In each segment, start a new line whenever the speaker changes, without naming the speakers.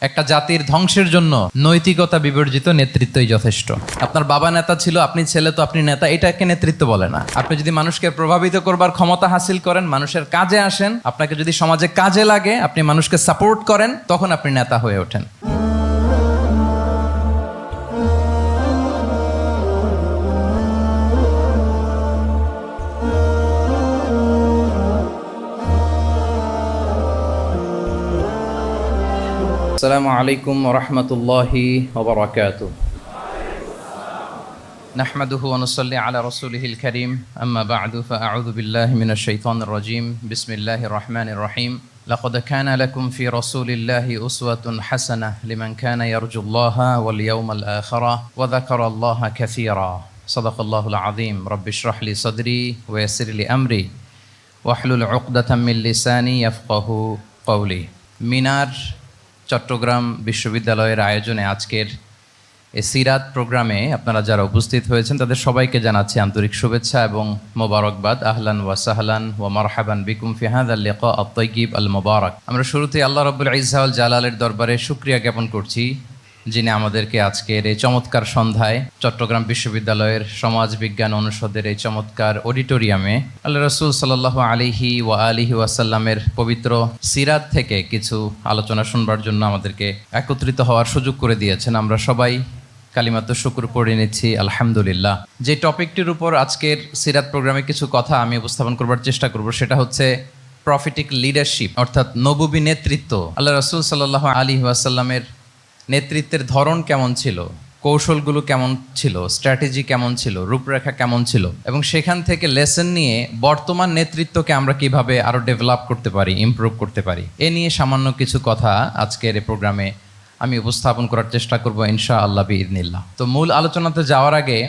একটা জাতির ধ্বংসের জন্য নৈতিকতা বিবর্জিত নেতৃত্বই যথেষ্ট। আপনার বাবা নেতা ছিল, আপনি ছেলে, তো আপনি নেতা, এটাকে নেতৃত্ব বলে না। আপনি যদি মানুষকে প্রভাবিত করবার ক্ষমতা হাসিল করেন, মানুষের কাজে আসেন, আপনাকে যদি সমাজে কাজে লাগে, আপনি মানুষকে সাপোর্ট করেন, তখন আপনি নেতা হয়ে ওঠেন। আসসালামু আলাইকুম ওয়া রাহমাতুল্লাহি ওয়া বারাকাতুহু। নাহমাদুহু ওয়া নুসাল্লি আলা রাসূলিহিল কারীম, আম্মা বা'দু, ফাআউযু বিল্লাহি মিনাশ শাইতানির রাজীম। বিসমিল্লাহির রাহমানির রাহিম। লাকাদ কানা লাকুম ফি রাসূলিল্লাহি উসওয়াতুন হাসানাহ লিমান কানা ইয়ারজুল্লাহা ওয়াল ইয়াওমাল আখিরা ওয়া যাকারাল্লাহা কাসীরা। সাদাকাল্লাহুল আযীম। রাব্বি ইশরাহ লি সাদরি ওয়া ইয়াসসির লি আমরি ওয়াহলুল উকদাতাম মিন লিসানি ইয়াফকাহু কওলি। মিনার চট্টগ্রাম বিশ্ববিদ্যালয়ের আয়োজনে আজকের এই সিরাত প্রোগ্রামে আপনারা যারা উপস্থিত হয়েছেন তাদের সবাইকে জানাচ্ছি আন্তরিক শুভেচ্ছা এবং মোবারকবাদ। আহলান ওয়া সাহলান ওয়া মারহাবান বিকুম ফি হাযাল লিকা আত-তাইয়্যিব আল মুবারাক। আমরা শুরুতেই আল্লাহ রাব্বুল ইজ্জা ওয়াল জালালের দরবারে শুকরিয়া জ্ঞাপন করছি, যিনি আমাদেরকে আজকের এই চমৎকার সন্ধ্যায় চট্টগ্রাম বিশ্ববিদ্যালয়ের সমাজ বিজ্ঞান অনুষদের এই চমৎকার অডিটোরিয়ামে আল্লাহ রাসূল সাল্লাল্লাহু আলাইহি ওয়া আলিহি ওয়াসাল্লামের পবিত্র সিরাত থেকে কিছু আলোচনা শুনবার জন্য আমাদেরকে একত্রিত হওয়ার সুযোগ করে দিয়েছেন। আমরা সবাই কালিমাতুশ শুকর পড়ে নিচ্ছি আলহামদুলিল্লাহ। যে টপিকটির উপর আজকের সিরাত প্রোগ্রামে কিছু কথা আমি উপস্থাপন করবার চেষ্টা করব, সেটা হচ্ছে প্রফেটিক লিডারশিপ, অর্থাৎ নবুবী নেতৃত্ব। আল্লাহ রাসূল সাল্লাল্লাহু আলাইহি ওয়াসাল্লামের নেতৃত্বের ধরন কেমন ছিল, কৌশলগুলো কেমন ছিল, স্ট্র্যাটেজি কেমন ছিল, রূপরেখা কেমন ছিল, এবং সেখান থেকে লেসন নিয়ে বর্তমান নেতৃত্বকে আমরা কিভাবে আরও ডেভেলপ করতে পারি, ইমপ্রুভ করতে পারি, এ নিয়ে সামান্য কিছু কথা আজকের এই প্রোগ্রামে আমি উপস্থাপন করার চেষ্টা করব ইনশাআল্লাহ বিইذনিল্লাহ। তো মূল আলোচনাতে যাওয়ার আগে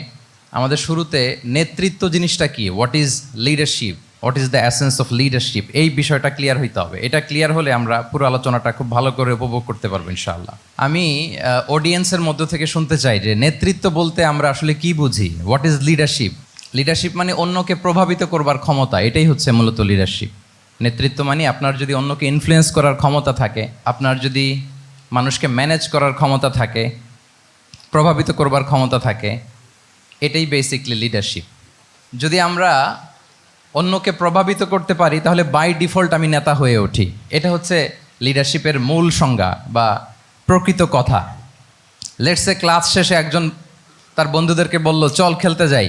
আমাদের শুরুতে নেতৃত্ব জিনিসটা কি, what is leadership, what is the essence of leadership, এই বিষয়টা ক্লিয়ার হইতে হবে। এটা ক্লিয়ার হলে আমরা পুরো আলোচনাটা খুব ভালো করে উপভোগ করতে পারবো ইনশাআল্লাহ। আমি অডিয়েন্সের মধ্য থেকে শুনতে চাই যে নেতৃত্ব বলতে আমরা আসলে কি বুঝি, হোয়াট ইজ লিডারশিপ। লিডারশিপ মানে অন্যকে প্রভাবিত করবার ক্ষমতা, এটাই হচ্ছে মূলত লিডারশিপ। নেতৃত্ব মানে আপনার যদি অন্যকে ইনফ্লুয়েন্স করার ক্ষমতা থাকে, আপনার যদি মানুষকে ম্যানেজ করার ক্ষমতা থাকে, প্রভাবিত করবার ক্ষমতা থাকে, এটাই বেসিকলি লিডারশিপ। যদি আমরা অন্যকে প্রভাবিত করতে পারি তাহলে বাই ডিফল্ট আমি নেতা হয়ে উঠি। এটা হচ্ছে লিডারশিপের মূল সংজ্ঞা বা প্রকৃত কথা। লেটস সে ক্লাস শেষে একজন তার বন্ধুদেরকে বলল চল খেলতে যাই,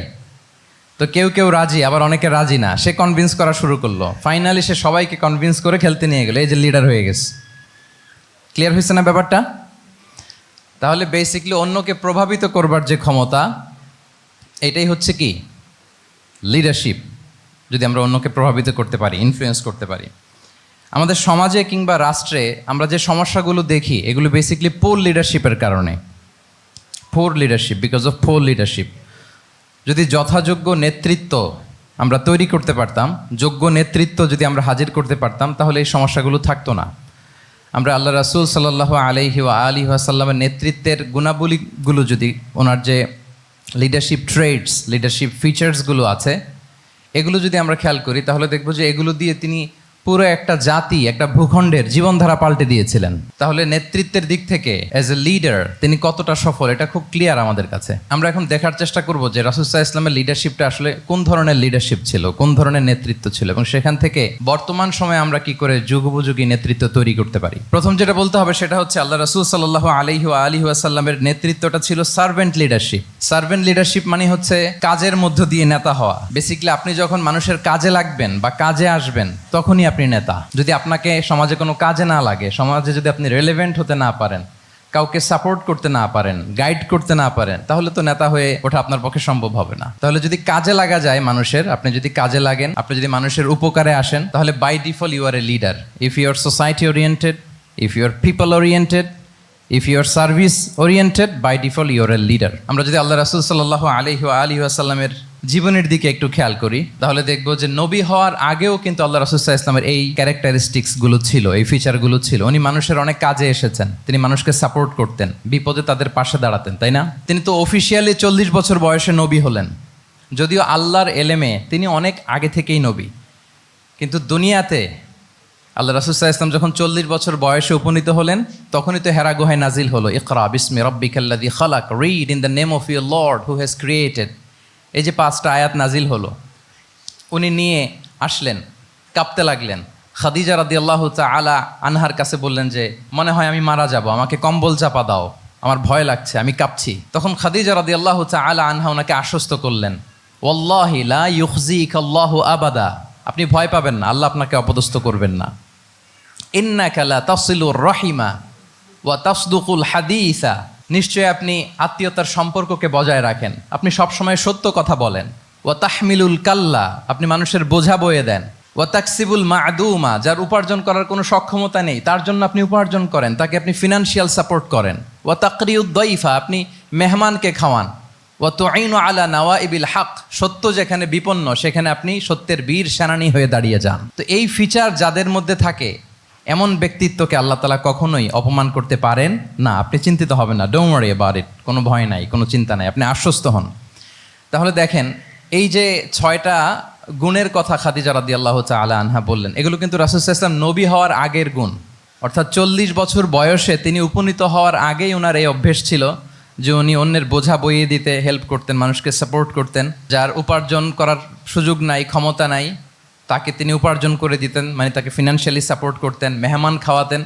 তো কেউ কেউ রাজি, আবার অনেকে রাজি না। সে কনভিন্স করা শুরু করলো, ফাইনালি সে সবাইকে কনভিন্স করে খেলতে নিয়ে গেল, এই যে লিডার হয়ে গেছে। ক্লিয়ার হয়েছে না ব্যাপারটা? তাহলে বেসিকলি অন্যকে প্রভাবিত করবার যে ক্ষমতা, এটাই হচ্ছে কি লিডারশিপ। যদি আমরা অন্যকে প্রভাবিত করতে পারি, ইনফ্লুয়েন্স করতে পারি। আমাদের সমাজে কিংবা রাষ্ট্রে আমরা যে সমস্যাগুলো দেখি, এগুলো বেসিকলি পোর লিডারশিপের কারণে। Poor leadership, because of poor leadership. যদি যথাযোগ্য নেতৃত্ব আমরা তৈরি করতে পারতাম, যোগ্য নেতৃত্ব যদি আমরা হাজির করতে পারতাম, তাহলে এই সমস্যাগুলো থাকতো না। আমরা আল্লাহ রাসূল সাল্লাল্লাহু আলাইহি ওয়া আলিহি ওয়াসাল্লামের নেতৃত্বের গুণাবলীগুলো, যদি ওনার যে লিডারশিপ ট্রেডস, লিডারশিপ ফিচার্সগুলো আছে, এগুলো যদি আমরা খেয়াল করি, তাহলে দেখব যে এগুলো দিয়ে তিনি পুরো একটা জাতি, একটা ভূখণ্ডের জীবনধারা পাল্টে দিয়েছিলেন। তাহলে নেতৃত্বের দিক থেকে অ্যাজ এ লিডার তিনি কতটা সফল, এটা খুব ক্লিয়ার আমাদের কাছে। আমরা এখন দেখার চেষ্টা করব যে রাসূল সাল্লাল্লাহু আলাইহি ওয়াসাল্লামের লিডারশিপটা আসলে কোন ধরনের লিডারশিপ ছিল, কোন ধরনের নেতৃত্ব ছিল, এবং সেখান থেকে বর্তমান সময়ে আমরা কি করে যুগোপযোগী নেতৃত্ব তৈরি করতে পারি। প্রথম যেটা বলতে হবে সেটা হচ্ছে আল্লাহ রাসূল সাল্লাল্লাহু আলাইহি ওয়া আলিহি ওয়াসাল্লামের নেতৃত্বটা ছিল সার্ভেন্ট লিডারশিপ। সার্ভেন্ট লিডারশিপ মানে হচ্ছে কাজের মধ্য দিয়ে নেতা হওয়া। বেসিক্যালি আপনি যখন মানুষের কাজে লাগবেন বা কাজে আসবেন, তখনই আপনি নেতা। যদি আপনাকে সমাজে কোনো কাজে না লাগে, সমাজে যদি আপনি রেলেভেন্ট হতে না পারেন, কাউকে সাপোর্ট করতে না পারেন, গাইড করতে না পারেন, তাহলে তো নেতা হয়ে ওঠা আপনার পক্ষে সম্ভব হবে না। তাহলে যদি কাজে লাগা যায় মানুষের, আপনি যদি কাজে লাগেন, আপনি যদি মানুষের উপকারে আসেন, তাহলে by default you are a leader. If you are society oriented, if you are people oriented, if you are service oriented, by default you are a leader. আমরা যদি আল্লাহ রাসূল সাল্লাল্লাহু আলাইহি ওয়া আলিহি ওয়াসাল্লামের জীবনের দিকে একটু খেয়াল করি, তাহলে দেখব যে নবী হওয়ার আগেও কিন্তু আল্লাহ রাসূল সাল্লাল্লাহু আলাইহি ওয়াসাল্লামের এই ক্যারেক্টারিস্টিক্সগুলো ছিল, এই ফিচারগুলো ছিল। উনি মানুষের অনেক কাজে এসেছেন, তিনি মানুষকে সাপোর্ট করতেন, বিপদে তাদের পাশে দাঁড়াতেন, তাই না? তিনি তো অফিসিয়ালি 40 বছর বয়সে নবী হলেন, যদিও আল্লাহর এলেমে তিনি অনেক আগে থেকেই নবী, কিন্তু দুনিয়াতে আল্লাহ রাসূল সাল্লাল্লাহু আলাইহি ওয়াসাল্লাম যখন 40 বছর বয়সে উপনীত হলেন, তখনই তো হেরা গুহায় নাজিল হলো, ইকরা বিসমি রাব্বিকাল্লাযী খালাক, read in the name of your lord who has created. এই যে 5টা আয়াত নাজিল হলো, উনি নিয়ে আসলেন, কাঁপতে লাগলেন। খাদিজা রাদিয়াল্লাহু তাআলা আনহার কাছে বললেন যে মনে হয় আমি মারা যাব, আমাকে কম্বল চাপা দাও, আমার ভয় লাগছে, আমি কাঁপছি। তখন খাদিজা রাদিয়াল্লাহু তাআলা আনহা ওনাকে আশ্বস্ত করলেন, ওয়াল্লাহি লা ইউখজিকাল্লাহু আবাদা, আপনি ভয় পাবেন না, আল্লাহ আপনাকে অপদস্থ করবেন না। ইন্নাকা লা তাসিলুর রাহিমা ওয়া তাসদুকুল হাদিসা, নিশ্চয়ই আপনি আত্মীয়তার সম্পর্ককে বজায় রাখেন, আপনি সবসময় সত্য কথা বলেন। ওয়া তাহমিলুল কাল্লা, আপনি মানুষের বোঝা বয়ে দেন। ওয়া তাকসিবুল মা'দুমা, যার উপার্জন করার কোনো সক্ষমতা নেই তার জন্য আপনি উপার্জন করেন, তাকে আপনি ফিনান্সিয়াল সাপোর্ট করেন। ওয়া তাকরিউদ দাইফা, আপনি মেহমানকে খাওয়ান। ওয়া তুঈনু আলা নাওয়াইবিল হক, সত্য যেখানে বিপন্ন সেখানে আপনি সত্যের বীর সেনানী হয়ে দাঁড়িয়ে যান। তো এই ফিচার যাদের মধ্যে থাকে, এমন ব্যক্তিত্বকে আল্লাহ তাআলা কখনোই অপমান করতে পারেন না। আপনি চিন্তিত হবেন না, ডোন্ট ওয়ারি অ্যাবাউট ইট, কোনো ভয় নাই, কোনো চিন্তা নাই, আপনি আশ্বস্ত হন। তাহলে দেখেন, এই যে 6টা গুণের কথা খাদিজা রাদিয়াল্লাহু তাআলা আনহা বললেন, এগুলো কিন্তু রাসূল সাল্লাল্লাহু আলাইহি ওয়াসাল্লাম নবী হওয়ার আগের গুণ। অর্থাৎ 40 বছর বয়সে তিনি উপনীত হওয়ার আগেই ওনার এই অভ্যেস ছিল যে উনি অন্যের বোঝা বইয়ে দিতে হেল্প করতেন, মানুষকে সাপোর্ট করতেন। যার উপার্জন করার সুযোগ নাই, ক্ষমতা নাই, তাকে তিনি উপার্জন করে দিতেন, মানে তাকে ফিনান্সিয়ালি সাপোর্ট করতেন, মেহমান খাওয়াতেন।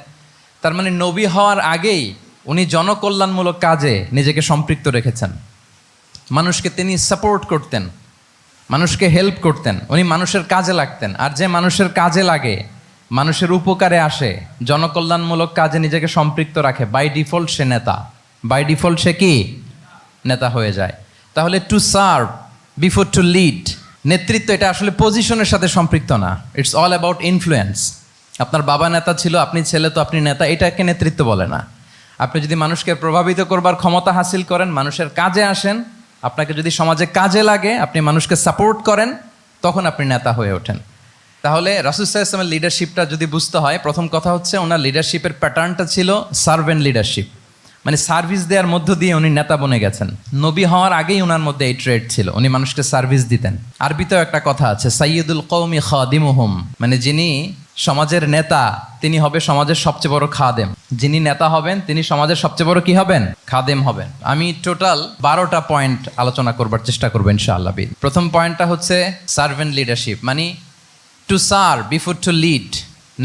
তার মানে নবী হওয়ার আগেই উনি জনকল্যাণমূলক কাজে নিজেকে সম্পৃক্ত রেখেছেন। মানুষকে তিনি সাপোর্ট করতেন, মানুষকে হেল্প করতেন, উনি মানুষের কাজে লাগতেন। আর যে মানুষের কাজে লাগে, মানুষের উপকারে আসে, জনকল্যাণমূলক কাজে নিজেকে সম্পৃক্ত রাখে, বাই ডিফল্ট সে নেতা, বাই ডিফল্ট সে কি নেতা হয়ে যায়। তাহলে to serve before to lead, নেতৃত্ব এটা আসলে পজিশনের সাথে সম্পৃক্ত না, ইটস অল অ্যাবাউট ইনফ্লুয়েন্স। আপনার বাবা নেতা ছিল, আপনি ছেলে, তো আপনি নেতা, এটাকে নেতৃত্ব বলে না। আপনি যদি মানুষকে প্রভাবিত করবার ক্ষমতা হাসিল করেন, মানুষের কাজে আসেন, আপনাকে যদি সমাজে কাজে লাগে, আপনি মানুষকে সাপোর্ট করেন, তখন আপনি নেতা হয়ে ওঠেন। তাহলে রাসূল সাল্লাল্লাহু আলাইহি ওয়াসাল্লামের লিডারশিপটা যদি বুঝতে হয়, প্রথম কথা হচ্ছে ওনার লিডারশিপের প্যাটার্নটা ছিল সার্ভেন্ট লিডারশিপ, মানে সার্ভিস দেওয়ার মধ্য দিয়ে উনি নেতা বনে গেছেন। নবী হওয়ার আগেই ওনার মধ্যে এই ট্রেড ছিল, উনি মানুষকে সার্ভিস দিতেন। আরবিতেও একটা কথা আছে, সাইয়্যিদুল কওমি খাদিমুহুম, মানে যিনি সমাজের নেতা তিনি হবে সমাজের সবচেয়ে বড় খাদেম। যিনি নেতা হবেন তিনি সমাজের সবচেয়ে বড় কি হবেন? খাদেম হবেন। আমি টোটাল 12টা পয়েন্ট আলোচনা করবার চেষ্টা করবো ইনশাআল্লাহ। প্রথম পয়েন্টটা হচ্ছে সার্ভেন্ট লিডারশিপ, মানে to serve before to lead.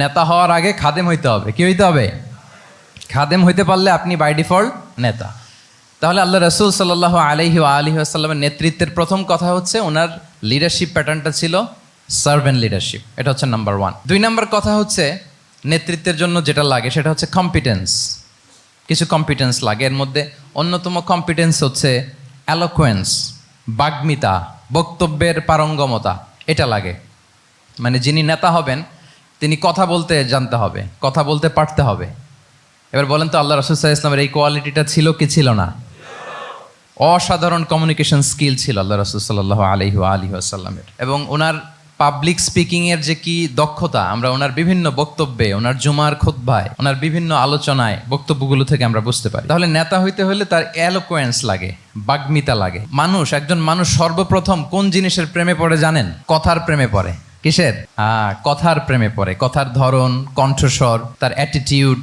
নেতা হওয়ার আগে খাদেম হইতে হবে। কি হইতে হবে? খাদেম হইতে পারলে আপনি বাই ডিফল্ট নেতা। তাহলে আল্লাহ রাসূল সাল্লাল্লাহু আলাইহি ওয়া আলিহি ওয়াসাল্লামের নেতৃত্বের প্রথম কথা হচ্ছে ওনার লিডারশিপ প্যাটার্নটা ছিল সার্ভেন্ট লিডারশিপ। এটা হচ্ছে নাম্বার 1। 2 নম্বর কথা হচ্ছে নেতৃত্বের জন্য যেটা লাগে সেটা হচ্ছে কম্পিটেন্স। কিছু কম্পিটেন্স লাগে, এর মধ্যে অন্যতম কম্পিটেন্স হচ্ছে অ্যালোকুয়েন্স, বাগ্মিতা, বক্তব্যের পারঙ্গমতা, এটা লাগে। মানে যিনি নেতা হবেন তিনি কথা বলতে জানতে হবে, কথা বলতে পারতে হবে। এবার বলেন তো, আল্লাহ রাসূল সাল্লাল্লাহু আলাইহি ওয়াসাল্লামের এই কোয়ালিটিটা ছিল কি ছিল না? অসাধারণ কমিউনিকেশন স্কিল ছিল আল্লাহ রাসূল সাল্লাল্লাহু আলাইহি ওয়া আলিহি ওয়াসাল্লামের। এবং ওনার পাবলিক স্পিকিংয়ের যে কি দক্ষতা, আমরা ওনার বিভিন্ন বক্তব্যে, ওনার জুমার খুতবায়, ওনার বিভিন্ন আলোচনায়, বক্তব্যগুলো থেকে আমরা বুঝতে পারি। তাহলে নেতা হইতে হলে তার এলোকোয়েন্স লাগে, বাগ্মিতা লাগে। একজন মানুষ সর্বপ্রথম কোন জিনিসের প্রেমে পড়ে জানেন? কথার প্রেমে পড়ে। কিসের? কথার প্রেমে পড়ে। কথার ধরন, কণ্ঠস্বর, তার অ্যাটিটিউড,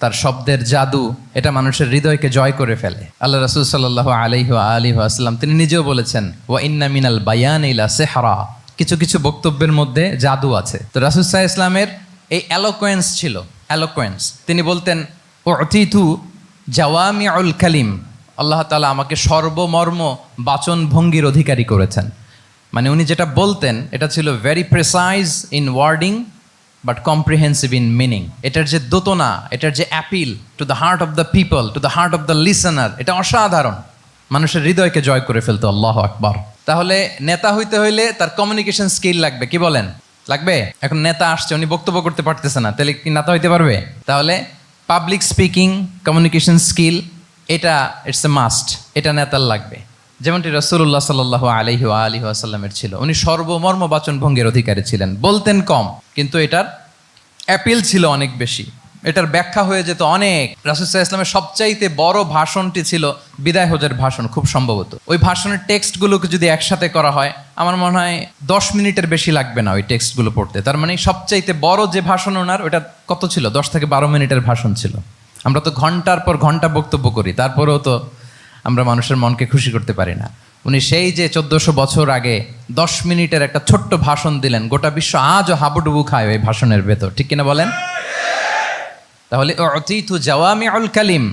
তার শব্দের জাদু, এটা মানুষের হৃদয়কে জয় করে ফেলে। আল্লাহ রাসূল সাল্লাল্লাহু আলাইহি ওয়া আলিহি ওয়াসাল্লাম তিনি নিজেও বলেছেন, ওয়া ইন্না মিনাল বায়ানি লা সিহরা, কিছু কিছু বক্তব্যের মধ্যে জাদু আছে। তো রাসূল সাল্লাল্লাহু আলাইহি ওয়াসাল্লামের এই এলোকোয়েন্স ছিল, এলোকোয়েন্স। তিনি বলতেন, উতিতু জাওয়ামিউল কালিম, আল্লাহ তাআলা আমাকে সর্বমর্ম বাচন ভঙ্গির অধিকারী করেছেন। মানে উনি যেটা বলতেন এটা ছিল very precise in wording but comprehensive in meaning. এটার যে দোতনা, এটার যে appeal to the heart of the people, to the heart of the listener, এটা অসাধারণ, মানুষের হৃদয়কে জয় করে ফেলতো। আল্লাহু আকবার। তাহলে নেতা হইতে হইলে তার কমিউনিকেশন স্কিল লাগবে। কি বলেন? লাগবে। এখন নেতা আসছে, উনি বক্তব্য করতে পারতেছে না, তাহলে কি নেতা হইতে পারবে? তাহলে পাবলিক স্পিকিং, কমিউনিকেশন স্কিল, এটা ইটস এ মাস্ট, এটা নেতার লাগবে। যেমনটি রাসূলুল্লাহ সাল্লাল্লাহু আলাইহি ওয়া আলিহি ওয়াসাল্লামের ছিল। উনি সর্বমর্ম বাচন ভঙ্গির অধিকারী ছিলেন, বলতেন কম কিন্তু এটার অ্যাপিল ছিল অনেক বেশি। এটার ব্যাখ্যা হয়ে যেত অনেক। রাসূল সাল্লাল্লাহু আলাইহি ওয়াসাল্লামের সবচাইতে বড় ভাষণটি ছিল বিদায় হজের ভাষণ, খুব সম্ভবত। ওই ভাষণের টেক্সটগুলোকে যদি একসাথে করা হয়, আমার মনে হয় 10 মিনিটের বেশি লাগবে না ওই টেক্সটগুলো পড়তে। তার মানে সবচাইতে বড় যে ভাষণ ওনার, ওটা কত ছিল? 10 থেকে 12 মিনিটের ভাষণ ছিল। আমরা তো ঘন্টার পর ঘন্টা বক্তব্য করি, তারপরেও তো আমরা মানুষের মনকে খুশি করতে পারি না। উনি সেই যে 1400 বছর আগে 10 মিনিটের একটা ছোট্ট ভাষণ দিলেন, গোটা বিশ্ব আজও হাবুডুবু খায় ওই ভাষণের ভেতর, ঠিক কিনা বলেন? তাহলে উতিতু জাওয়ামিউল কালিম,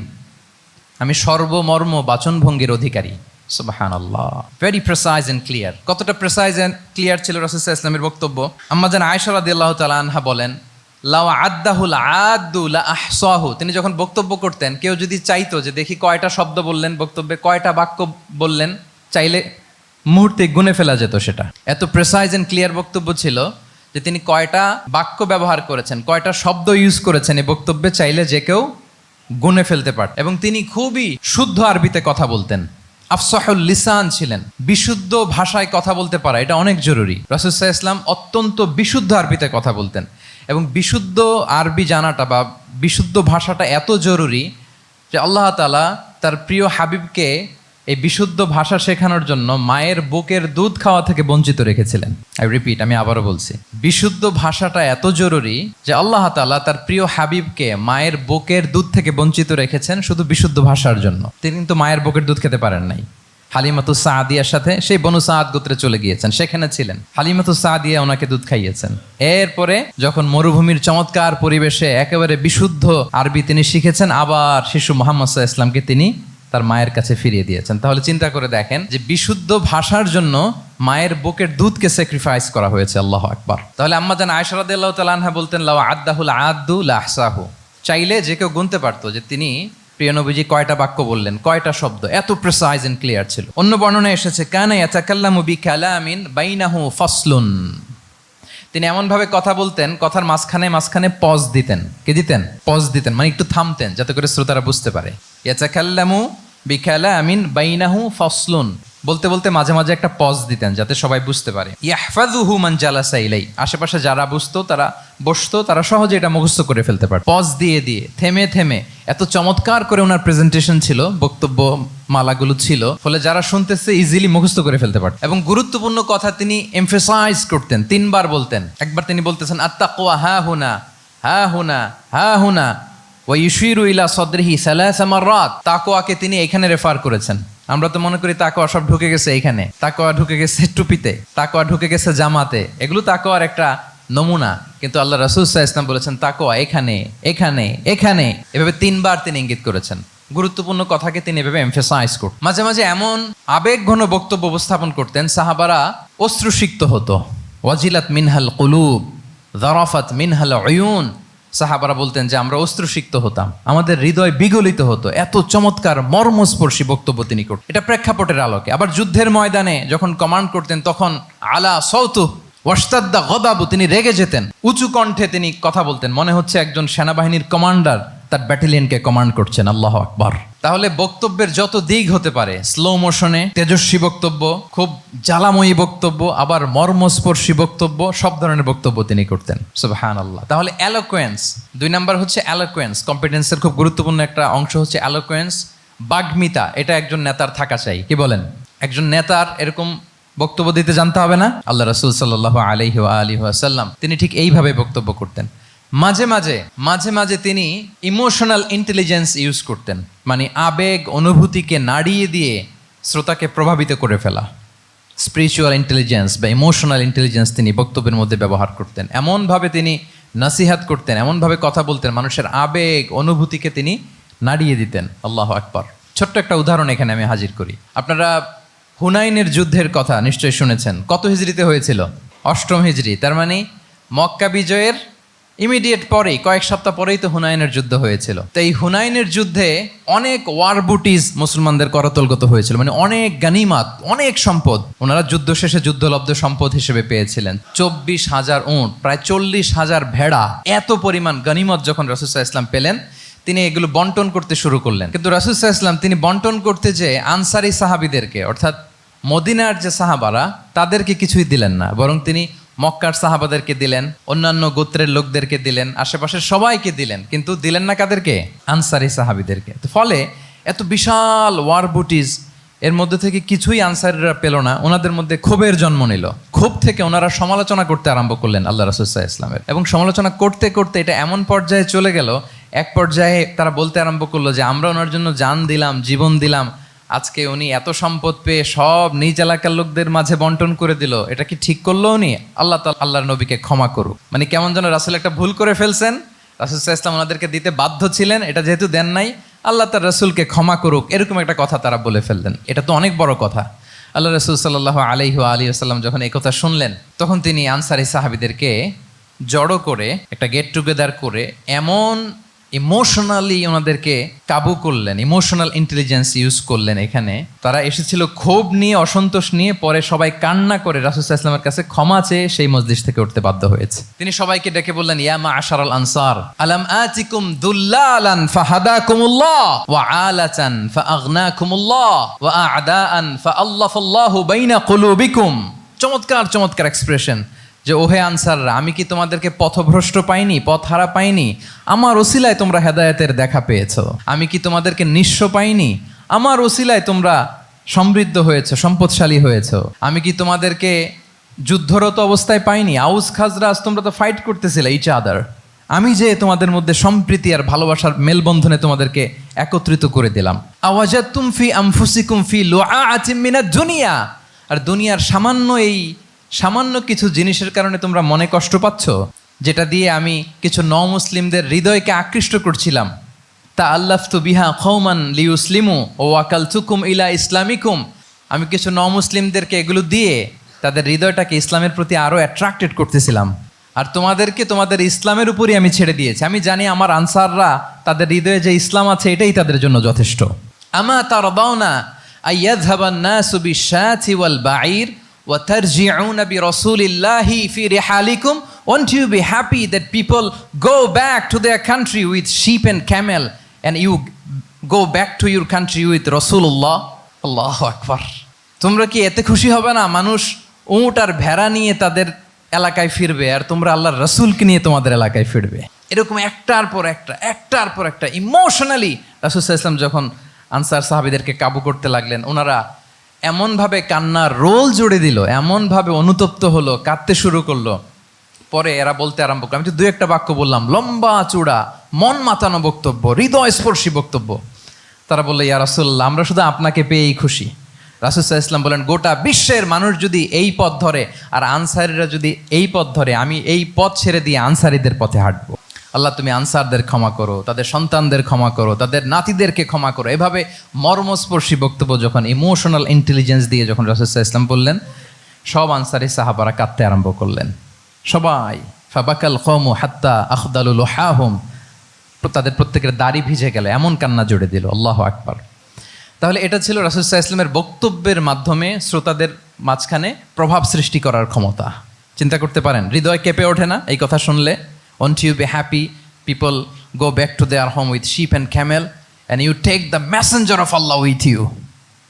আমি সর্বমর্ম বাচনভঙ্গির অধিকারী। সুবহানাল্লাহ, ভেরি প্রেসাইজ এন্ড ক্লিয়ার। কতটা প্রেসাইজ এন্ড ক্লিয়ার ছিল রাসূল সাল্লাল্লাহু আলাইহি ওয়াসাল্লামের বক্তব্য? আম্মা জান আয়েশা রাদিয়াল্লাহু তাআলা আনহা বলেন, লাউ আদ্দাহুল আদ্দু লা আহসাহু। তিনি যখন বক্তব্য করতেন, কেউ যদি চাইতো যে দেখি কয়টা শব্দ বললেন বক্তব্যে, কয়টা বাক্য বললেন, চাইলে মুহূর্তে গুনে ফেলা যেত সেটা। এত প্রেসাইজ এন্ড ক্লিয়ার বক্তব্য ছিল যে তিনি কয়টা বাক্য ব্যবহার করেছেন, কয়টা শব্দ ইউজ করেছেন এই বক্তব্যে, চাইলে যে কেউ গুনে ফেলতে পারত। এবং তিনি খুবই শুদ্ধ আরবিতে কথা বলতেন, আফসাহুল লিসান ছিলেন। বিশুদ্ধ ভাষায় কথা বলতে পারা এটা অনেক জরুরি। রাসূল সাল্লাল্লাহু আলাইহি ওয়াসাল্লাম অত্যন্ত বিশুদ্ধ আরবিতে কথা বলতেন, এবং বিশুদ্ধ আরবি জানাটা বা বিশুদ্ধ ভাষাটা এত জরুরি যে আল্লাহ তাআলা তার প্রিয় হাবিবকে এই বিশুদ্ধ ভাষা শেখানোর জন্য মায়ের বুকের দুধ খাওয়া থেকে বঞ্চিত রেখেছিলেন। আমি আবারও বলছি, বিশুদ্ধ ভাষাটা এত জরুরি যে আল্লাহ তাআলা তার প্রিয় হাবিবকে মায়ের বুকের দুধ থেকে বঞ্চিত রেখেছেন শুধু বিশুদ্ধ ভাষার জন্য। তিনি কিন্তু মায়ের বুকের দুধ খেতে পারেন নাই। হালিমাতু সাদিয়ার সাথে সেই বনু সাদ গোত্রে চলে গিয়েছেন, সেখানে ছিলেন। হালিমাতু সাদিয়া ওনাকে দুধ খাইয়েছেন। এরপরে যখন মরুভূমির চমৎকার পরিবেশে একেবারে বিশুদ্ধ আরবি তিনি শিখেছেন, আবার শিশু মুহাম্মদ সাল্লাল্লাহু আলাইহি ওয়াসাল্লামকে তিনি তার মায়ের কাছে ফিরিয়ে দিয়েছেন। তাহলে চিন্তা করে দেখেন যে বিশুদ্ধ ভাষার জন্য মায়ের বুকের দুধকে স্যাক্রিফাইস করা হয়েছে। আল্লাহু আকবার। তাহলে আম্মা জান আয়েশা রাদিয়াল্লাহু তাআলা আনহা বলতেন, লাউ আদ্দাহুল আদ্দু লা আহসাহু। চাইলে যে কেউ গুনতে পারতো যে তিনি প্রিয় নবীজি কয়টা বাক্য বললেন, কয়টা শব্দ। এত প্রিসাইজ এন্ড ক্লিয়ার ছিল। অন্য বর্ণনায় এসেছে, কানা ইয়াতাকাল্লামু বিকালামিন বাইনাহু ফাসলুন। তিনি এমনভাবে কথা বলতেন, কথার মাঝখানে মাঝখানে পজ দিতেন। কি দিতেন? পজ দিতেন, মানে একটু থামতেন যাতে করে শ্রোতারা বুঝতে পারে। ইয়াতাকাল্লামু বিকালামিন বাইনাহু ফাসলুন, বলতে বলতে মাঝে মাঝে একটা পজ দিতেন যাতে সবাই বুঝতে পারে। ইয়াহফাযুহু মান জালাসা ইলাই, আশেপাশে যারা বুঝতো, তারা বসতো, তারা সহজে এটা মুখস্থ করে ফেলতে পারে। পজ দিয়ে দিয়ে, থেমে থেমে, এত চমৎকার করে ওনার প্রেজেন্টেশন ছিল, বক্তব্য মালাগুলো ছিল, ফলে যারা শুনতেছে ইজিলি মুখস্থ করে ফেলতে পারত। এবং গুরুত্বপূর্ণ কথা তিনি এমফাসাইজ করতেন, 3 বার বলতেন। একবার তিনি বলতেছেন, আত্তাকওয়া হা হুনা হা হুনা হা হুনা ওয়া ইউশিরু ইলা সাদরিহি সালাসা মাররাত। তাকওয়াকে তিনি এখানে রেফার করেছেন। আমরা তো মনে করি তাকওয়া সব ঢুকে গেছে এইখানে, তাকওয়া ঢুকে গেছে টুপিতে, তাকওয়া ঢুকে গেছে জামাতে, এগুলো তাকওয়ার একটা নমুনা। কিন্তু আল্লাহ রাসূল সাল্লাল্লাহু আলাইহি ওয়াসাল্লাম বলেছেন তাকওয়া এখানে এখানে এখানে, এভাবে 3 বার তিনি ইঙ্গিত করেছেন। গুরুত্বপূর্ণ কথাকে তিনি এভাবে এমফাসাইজ করতেন। মাঝে মাঝে এমন আবেগঘন বক্তব্য উপস্থাপন করতেন, সাহাবারা অশ্রুসিক্ত হতো। ওয়াজিলাত মিনহাল কুলুব যারাফাত মিনহাল উয়ুন। সাহাবারা বলতেন যে আমরা অশ্রুসিক্ত হতাম, আমাদের হৃদয় বিগলিত হতো। এত চমৎকার মর্মস্পর্শী বক্তব্য তিনি করতেন। এটা প্রেক্ষাপটের আলোকে। আবার যুদ্ধের ময়দানে যখন কমান্ড করতেন, তখন আলা সাউতু ওয়াশতাদ্দা গদাবু, তিনি রেগে যেতেন, উঁচু কণ্ঠে তিনি কথা বলতেন, মনে হচ্ছে একজন সেনাবাহিনীর কমান্ডার তার ব্যাটালিয়নকে কমান্ড করছেন। আল্লাহু আকবার। তাহলে বক্তব্যের যত দিক হতে পারে, স্লো মোশনে তেজস্বী বক্তব্য, খুব জ্বালাময়ী বক্তব্য, আবার মর্মস্পর্শী বক্তব্য, সব ধরনের বক্তব্য তিনি করতেন। সুবহানাল্লাহ। তাহলে এলোকোয়েন্স, 2 নাম্বার হচ্ছে এলোকোয়েন্স। কম্পিটেন্সের খুব গুরুত্বপূর্ণ একটা অংশ হচ্ছে এলোকোয়েন্স, বাগ্মিতা। এটা একজন নেতার থাকা চাই। কি বলেন? একজন নেতার এরকম বক্তব্য দিতে জানতে হবে না? আল্লাহ রাসূল সাল্লাল্লাহু আলাইহি ওয়া আলিহি ওয়াসাল্লাম তিনি ঠিক এইভাবে বক্তব্য করতেন। মাঝে মাঝে তিনি ইমোশনাল ইন্টেলিজেন্স ইউজ করতেন, মানে আবেগ অনুভূতিকে নাড়িয়ে দিয়ে শ্রোতাকে প্রভাবিত করে ফেলা। স্পিরিচুয়াল ইন্টেলিজেন্স বা ইমোশনাল ইন্টেলিজেন্স তিনি বক্তব্যের মধ্যে ব্যবহার করতেন। এমনভাবে তিনি নাসিহাত করতেন, এমনভাবে কথা বলতেন, মানুষের আবেগ অনুভূতিকে তিনি নাড়িয়ে দিতেন। আল্লাহু আকবার। ছোট্ট একটা উদাহরণ এখানে আমি হাজির করি। আপনারা হুনাইনের যুদ্ধের কথা নিশ্চয়ই শুনেছেন। কত হিজরিতে হয়েছিল? 8ম হিজরি। তার মানে মক্কা বিজয়ের ইমিডিয়েট পরেই, কয়েক সপ্তাহ পরেই তো হুনাইনের যুদ্ধ হয়েছিল। তো এই হুনাইনের যুদ্ধে অনেক ওয়ার বুটিজ মুসলমানদের করতলগত হয়েছিল, মানে অনেক গানিমাত, অনেক সম্পদ ওনারা যুদ্ধ শেষে যুদ্ধলব্ধ সম্পদ হিসেবে পেয়েছিলেন। 24,000 উট, প্রায় 40,000 ভেড়া, এত পরিমাণ গানিমত যখন রাসূল সাল্লাল্লাহু আলাইহি ওয়াসাল্লাম পেলেন, তিনি এগুলো বন্টন করতে শুরু করলেন। কিন্তু রাসূল সাল্লাল্লাহু আলাইহি ওয়াসাল্লাম তিনি বন্টন করতে যে আনসারি সাহাবীদেরকে, অর্থাৎ মদিনার যে সাহাবারা, তাদেরকে কিছুই দিলেন না, বরং তিনি মক্কার সাহাবাদেরকে দিলেন, অন্যান্য গোত্রের লোকদেরকে দিলেন, আশেপাশের সবাইকে দিলেন, কিন্তু দিলেন না কাদেরকে? আনসারি সাহাবিদেরকে। তো ফলে এত বিশাল ওয়ার বুটিজ, এর মধ্যে থেকে কিছুই আনসারিরা পেল না। ওনাদের মধ্যে ক্ষোভের জন্ম নিল। ক্ষোভ থেকে ওনারা সমালোচনা করতে আরম্ভ করলেন আল্লাহ রাসূল সাল্লাল্লাহু আলাইহি ওয়াসাল্লামের, এবং সমালোচনা করতে করতে এটা এমন পর্যায়ে চলে গেল, এক পর্যায়ে তারা বলতে আরম্ভ করলো যে আমরা ওনার জন্য জান দিলাম, জীবন দিলাম, আজকে উনি এত সম্পদ পেয়ে সব নিজ এলাকার লোকদের মাঝে বন্টন করে দিল, এটা কি ঠিক করলো উনি? আল্লাহর নবীকে ক্ষমা করুক। মানে কেমন যেন রাসূল একটা ভুল করে ফেলছেন, রাসূল সাল্লাল্লাহু আলাইহি ওয়াসাল্লাম ওনাদেরকে দিতে বাধ্য ছিলেন, এটা যেহেতু দেন নাই, আল্লাহ তার রাসূলকে ক্ষমা করুক, এরকম একটা কথা তারা বলে ফেললেন। এটা তো অনেক বড় কথা। আল্লাহ রাসূল সাল্লাল্লাহু আলাইহি ওয়া আলিহি ওয়াসাল্লাম যখন এই কথা শুনলেন, তখন তিনি আনসারি সাহাবীদেরকে জড়ো করে একটা গেট টুগেদার করে এমন ইমোশনালি ওনাদেরকে কাবু করলেন, ইমোশনাল ইন্টেলিজেন্স ইউজ করলেন। এখানে তারা এসেছিল ক্ষোভ নিয়ে, অসন্তোষ নিয়ে, পরে সবাই কান্না করে রাসূল সাল্লাল্লাহু আলাইহি ওয়াসাল্লামের কাছে ক্ষমা চেয়ে সেই মজলিস থেকে উঠতে বাধ্য হয়েছে। তিনি সবাইকে ডেকে বললেন, ইয়া মা'আশারাল আনসার আলাম আতিকুম দুল্লালান ফাহাদাকুমুল্লাহ ওয়া আলাতান ফাআগনাকুমুল্লাহ ওয়া আ'দাআন ফাআল্লাফাল্লাহু বাইনা কুলুবিকুম। চমৎকার চমৎকার এক্সপ্রেশন, যে ওহে আনসাররা, আমি কি তোমাদেরকে পথভ্রষ্ট পাইনি, পথহারা পাইনি? আমার ওসিলায় তোমরা হেদায়েতের দেখা পেয়েছো। আমি কি তোমাদেরকে নিঃস্ব পাইনি? আমার ওসিলায় তোমরা সমৃদ্ধ হয়েছো, সম্পদশালী হয়েছো। আমি কি তোমাদেরকে যুদ্ধরত অবস্থায় পাইনি? আউস খাজরাজ তোমরা তো ফাইট করতেছিলে ইচ আদার। আমি যে তোমাদের মধ্যে সম্প্রীতি আর ভালোবাসার মেলবন্ধনে তোমাদেরকে একত্রিত করে দিলাম। আওয়াজাতুম ফি আনফুসিকুম ফি লুআআতিম মিনাদ দুনিয়া। আর দুনিয়ার সামান্য কিছু জিনিসের কারণে তোমরা মনে কষ্ট পাচ্ছ, যেটা দিয়ে আমি কিছু মুসলিমদের হৃদয়কে আকৃষ্ট করছিলাম। তা আল্লাফতু বিহা কওমান লিউসলিমু ওয়া ওয়াকালতুকুম ইলা ইসলামিকুম। আমি কিছু মুসলিমদেরকে এগুলো দিয়ে তাদের হৃদয়টাকে ইসলামের প্রতি আরো অ্যাট্রাক্টেড করতেছিলাম, আর তোমাদেরকে তোমাদের ইসলামের উপরই আমি ছেড়ে দিয়েছি। আমি জানি আমার আনসাররা, তাদের হৃদয়ে যে ইসলাম আছে এটাই তাদের জন্য যথেষ্ট। আমা তারদাউনা আইয়াযহাবান নাসু বিশ-শাতি ওয়াল বাঈর وَتَرْجِعُونَ بِرَسُولِ اللَّهِ فِي رِحَالِكُمْ. Won't you be happy that people go back to their country with sheep and camel, and you go back to your country with Rasulullah? Allahu Akbar. তোমরা কি এতে খুশি হবে না? মানুষ উট আর ভেড়া নিয়ে তাদের এলাকায় ফিরবে, আর তোমরা আল্লাহর রাসূলকে নিয়ে তোমাদের এলাকায় ফিরবে। এরকম একটার পর একটা ইমোশনালি রাসূল সাল্লাল্লাহু আলাইহি ওয়াসাল্লাম যখন আনসার সাহাবীদেরকে কাবু করতে লাগলেন, ওনারা এমনভাবে কান্নার রোল জুড়ে দিল, এমনভাবে অনুতপ্ত হলো, কাঁদতে শুরু করলো। পরে এরা বলতে আরম্ভ করলো, আমি তো 2-1টা বাক্য বললাম, লম্বা চূড়া মন মাতানো বক্তব্য, হৃদয়স্পর্শী বক্তব্য। তারা বললো, ইয়া রাসূলুল্লাহ, আমরা শুধু আপনাকে পেয়েই খুশি। রাসূল সাল্লাল্লাহু আলাইহি ওয়াসাল্লাম বলেন, গোটা বিশ্বের মানুষ যদি এই পথ ধরে আর আনসারীরা যদি এই পথ ধরে, আমি এই পথ ছেড়ে দিয়ে আনসারীদের পথে হাঁটবো। আল্লাহ তুমি আনসারদের ক্ষমা করো, তাদের সন্তানদের ক্ষমা করো, তাদের নাতিদেরকে ক্ষমা করো। এভাবে মর্মস্পর্শী বক্তব্য যখন ইমোশনাল ইন্টেলিজেন্স দিয়ে যখন রাসূল সাল্লাল্লাহু আলাইহি ওয়াসাল্লাম বললেন, সব আনসারী সাহাবারা কাঁদতে আরম্ভ করলেন। সবাই ফাবাকাল কওমু হাত্তা আখদালু লুহাহুম, তাদের প্রত্যেকের দাড়ি ভিজে গেল, এমন কান্না জুড়ে দিল। আল্লাহু আকবার। তাহলে এটা ছিল রাসূল সাল্লাল্লাহু আলাইহি ওয়াসাল্লামের বক্তব্যের মাধ্যমে শ্রোতাদের মাঝখানে প্রভাব সৃষ্টি করার ক্ষমতা। চিন্তা করতে পারেন, হৃদয় কেঁপে ওঠে না এই কথা শুনলে? Won't you be happy people go back to their home with sheep and camel, and you take the messenger of Allah with you?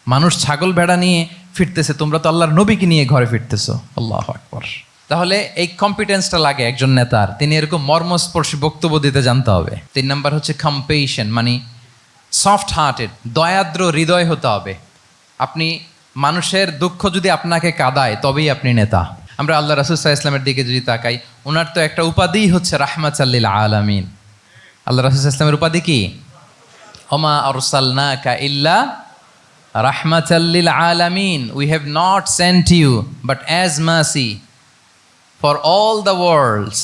মানুষ ছাগল ভেড়া নিয়ে ফিরতেছে, তোমরা তো আল্লাহর নবীকে নিয়ে ঘরে ফিরতেছো। আল্লাহু আকবার। তাহলে এই কম্পিটেন্সটা লাগে একজন নেতার, তিনি এরকম মর্মস্পর্শী বক্তব্য দিতে জানতে হবে। 3 নাম্বার হচ্ছে কম্পেশন, মানে সফট হার্টেড, দয়াদ্র হৃদয় হতে হবে। আপনি মানুষের দুঃখ যদি আপনাকে কাঁদায়, তবেই আপনি নেতা। আমরা আল্লাহ রাসূল সাল্লাল্লাহু আলাইহি ওয়াসাল্লামের দিকে যদি তাকাই, ওনার তো একটা উপাধিই হচ্ছে রাহমাতাল লিল আলামিন। আল্লাহ রাসূল সাল্লাল্লাহু আলাইহি ওয়াসাল্লামের উপাধি কি? ওমা আরসালনাকা ইল্লা রাহমাতাল লিল আলামিন। We have not sent you but as mercy for all the worlds.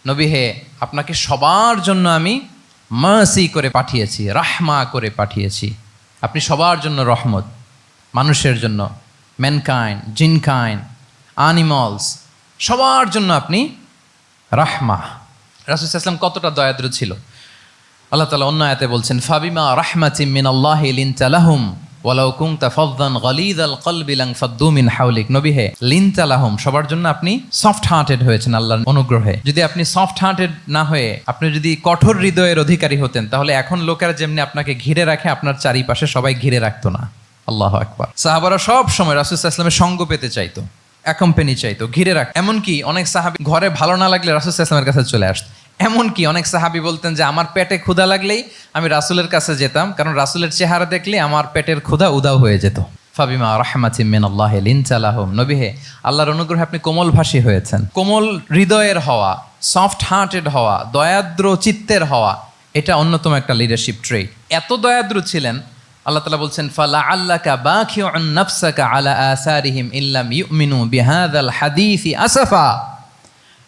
নবী হে, আপনাকে সবার জন্য আমি মার্সি করে পাঠিয়েছি, রাহমা করে পাঠিয়েছি। আপনি সবার জন্য রহমত, মানুষের জন্য, ম্যানকাইন্ড, জিনকাইন্ড, অ্যানিমালস, সবার জন্য আপনি রাহমা। রাসূল সাল্লাল্লাহু আলাইহি ওয়াসাল্লাম কতটা দয়াদ্র ছিল। আল্লাহ তাআলা অন্য আয়াতে বলছেন, ফাবিমা রাহমাতিম মিনাল্লাহি লিনতা লাহুম ওয়ালাউ কুনতা ফাযযান গালিযাল কলবি লানফাদ্দু মিন হাওলিক। নবী হে, লিনতা লাহুম, সবার জন্য আপনি সফট হার্টেড হয়েছেন আল্লাহর অনুগ্রহে। যদি আপনি সফট হার্টেড না হয়ে আপনি যদি কঠোর হৃদয়ের অধিকারী হতেন, তাহলে এখন লোকেরা যেমনি আপনাকে ঘিরে রাখে, আপনার চারিপাশে সবাই ঘিরে রাখতো না। আল্লাহু আকবার। সাহাবারা সব সময় রাসূল সাল্লাল্লাহু আলাইহি ওয়াসাল্লামের সঙ্গ পেতে চাইতো। অ্যাকম্পানি চাইতো, ঘিরে রাখ। এমনকি অনেক সাহাবী ঘরে ভালো না লাগলে রাসূল সাল্লাল্লাহু আলাইহি ওয়াসাল্লামের কাছে চলে আসতো। এমনকি অনেক সাহাবী বলতেন যে আমার পেটে ক্ষুধা লাগলেই আমি রাসূলের কাছে যেতাম, কারণ রাসূলের চেহারা দেখলে আমার পেটের ক্ষুধা উধাও হয়ে যেত। ফাবিমা রাহমাতিম মিনাল্লাহি লিনতা লাহুম, নবী হে, আল্লাহর অনুগ্রহে আপনি কোমলভাষী হয়েছেন। কোমল হৃদয়ের হওয়া, সফট হার্টেড হওয়া, দয়াদ্র চিত্তের হওয়া, এটা অন্যতম একটা লিডারশিপ ট্রেট। এত দয়াদ্র ছিলেন, আল্লাহ তাআলা বলছেন ফালাআল্লাকা বাখিউন নাফসাকা আলা আসারিহিম ইল্লাম ইউমিনু বিহাযাল হাদীসি আসাফা।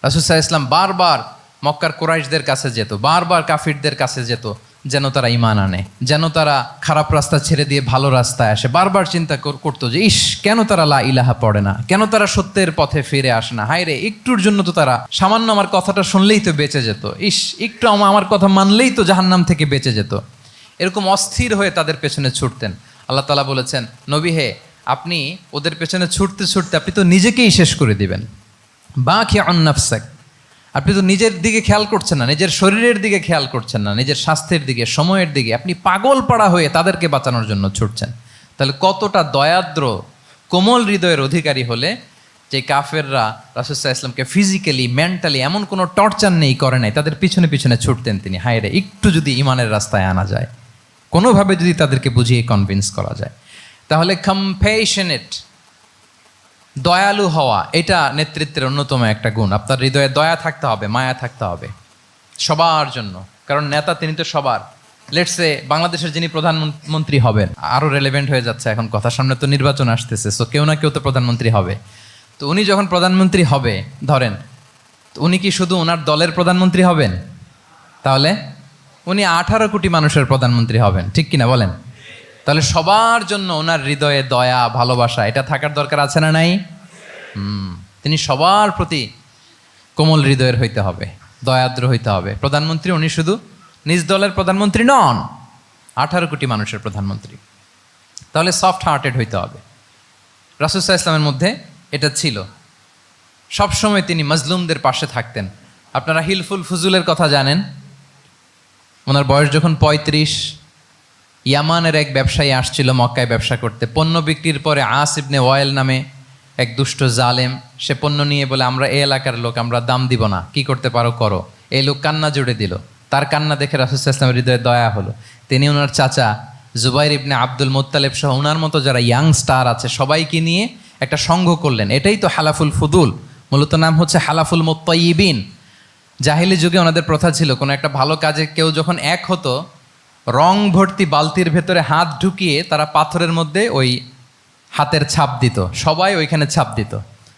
রাসূল সাল্লাল্লাহু আলাইহি ওয়াসাল্লাম বারবার মক্কার কুরাইশদের কাছে যেত, বারবার কাফিরদের কাছে যেত, যেন তারা ঈমান আনে, যেন তারা খারাপ রাস্তা ছেড়ে দিয়ে ভালো রাস্তায় আসে। বারবার চিন্তা করতো যে ইস, কেন তারা লা ইলাহা পড়ে না, কেন তারা সত্যের পথে ফিরে আসে না। হায় রে, একটুর জন্য তো তারা সামান্য আমার কথাটা শুনলেই তো বেঁচে যেত, ইস একটু আমার কথা মানলেই তো জাহান্নাম থেকে বেঁচে যেত। এরকম অস্থির হয়ে তাদের পেছনে ছুটতেন। আল্লাহ তাআলা বলেছেন, নবী হে, আপনি ওদের পেছনে ছুটতে ছুটতে আপনি তো নিজেকেই শেষ করে দিবেন। বাখিউন নাফসাক, আপনি তো নিজের দিকে খেয়াল করছেন না, নিজের শরীরের দিকে খেয়াল করছেন না, নিজের স্বাস্থ্যের দিকে, সময়ের দিকে, আপনি পাগল পাড়া হয়ে তাদেরকে বাঁচানোর জন্য ছুটছেন। তাহলে কতটা দয়াদ্র কোমল হৃদয়ের অধিকারী হলে যে কাফেররা রাসূল সাল্লাল্লাহু আলাইহি ওয়াসাল্লামকে ফিজিক্যালি মেন্টালি এমন কোনো টর্চার নেই, করে নাই, তাদের পিছনে পিছনে ছুটতেন তিনি। হায় রে, একটু যদি ইমানের রাস্তায় আনা যায়, কোনোভাবে যদি তাদেরকে বুঝিয়ে কনভিন্স করা যায়, তাহলে কম্প্যাশনেট, দয়ালু হওয়া, এটা নেতৃত্বের অন্যতম একটা গুণ। আপনার হৃদয়ে দয়া থাকতে হবে, মায়া থাকতে হবে সবার জন্য, কারণ নেতা তিনি তো সবার। লেটসে বাংলাদেশের যিনি প্রধানমন্ত্রী হবেন, আরও রেলেভেন্ট হয়ে যাচ্ছে এখন কথা, সামনে তো নির্বাচন আসতেছে, সো কেউ না কেউ তো প্রধানমন্ত্রী হবে। তো উনি যখন প্রধানমন্ত্রী হবে ধরেন, তো উনি কি শুধু ওনার দলের প্রধানমন্ত্রী হবেন? তাহলে উনি 18 কোটি মানুষের প্রধানমন্ত্রী হবেন, ঠিক কিনা বলেন? তাহলে সবার জন্য ওনার হৃদয়ে দয়া, ভালোবাসা, এটা থাকার দরকার আছে না নাই? তিনি সবার প্রতি কোমল হৃদয়ের হইতে হবে, দয়াদ্র হইতে হবে। প্রধানমন্ত্রী উনি শুধু নিজ দলের প্রধানমন্ত্রী নন, 18 কোটি মানুষের প্রধানমন্ত্রী। তাহলে সফট হার্টেড হইতে হবে। রাসূল সাল্লাল্লাহু আলাইহি ওয়াসাল্লামের মধ্যে এটা ছিল। সবসময় তিনি মাজলুমদের পাশে থাকতেন। আপনারা হিলফুল ফুজুলের কথা জানেন। ওনার বয়স যখন 35, ইয়ামানের এক ব্যবসায়ী আসছিল মক্কায় ব্যবসা করতে। পণ্য বিক্রির পরে আস ইবনে ওয়াইল নামে এক দুষ্ট জালেম, সে পণ্য নিয়ে বলে আমরা এই এলাকার লোক, আমরা দাম দিব না, কি করতে পারো করো। এই লোক কান্না জুড়ে দিল। তার কান্না দেখে রাসূল সাল্লাল্লাহু আলাইহি ওয়াসাল্লামের হৃদয়ে দয়া হলো। তিনি ওনার চাচা জুবাইর ইবনে আব্দুল মুত্তালিব সহ ওনার মতো যারা ইয়াং স্টার আছে সবাইকে নিয়ে একটা সংঘ করলেন। এটাই তো হালাফুল ফুদুল, মূলত নাম হচ্ছে হালাফুল মুত্তাইয়িবিন। জাহিলি যুগে ওনাদের প্রথা ছিল, কোনো একটা ভালো কাজে কেউ যখন এক হতো, রং ভর্তি বালতির ভেতরে হাত ঢুকিয়ে তারা পাথরের মধ্যে ওই হাতের ছাপ দিত, সবাই ওইখানে ছাপ দিত।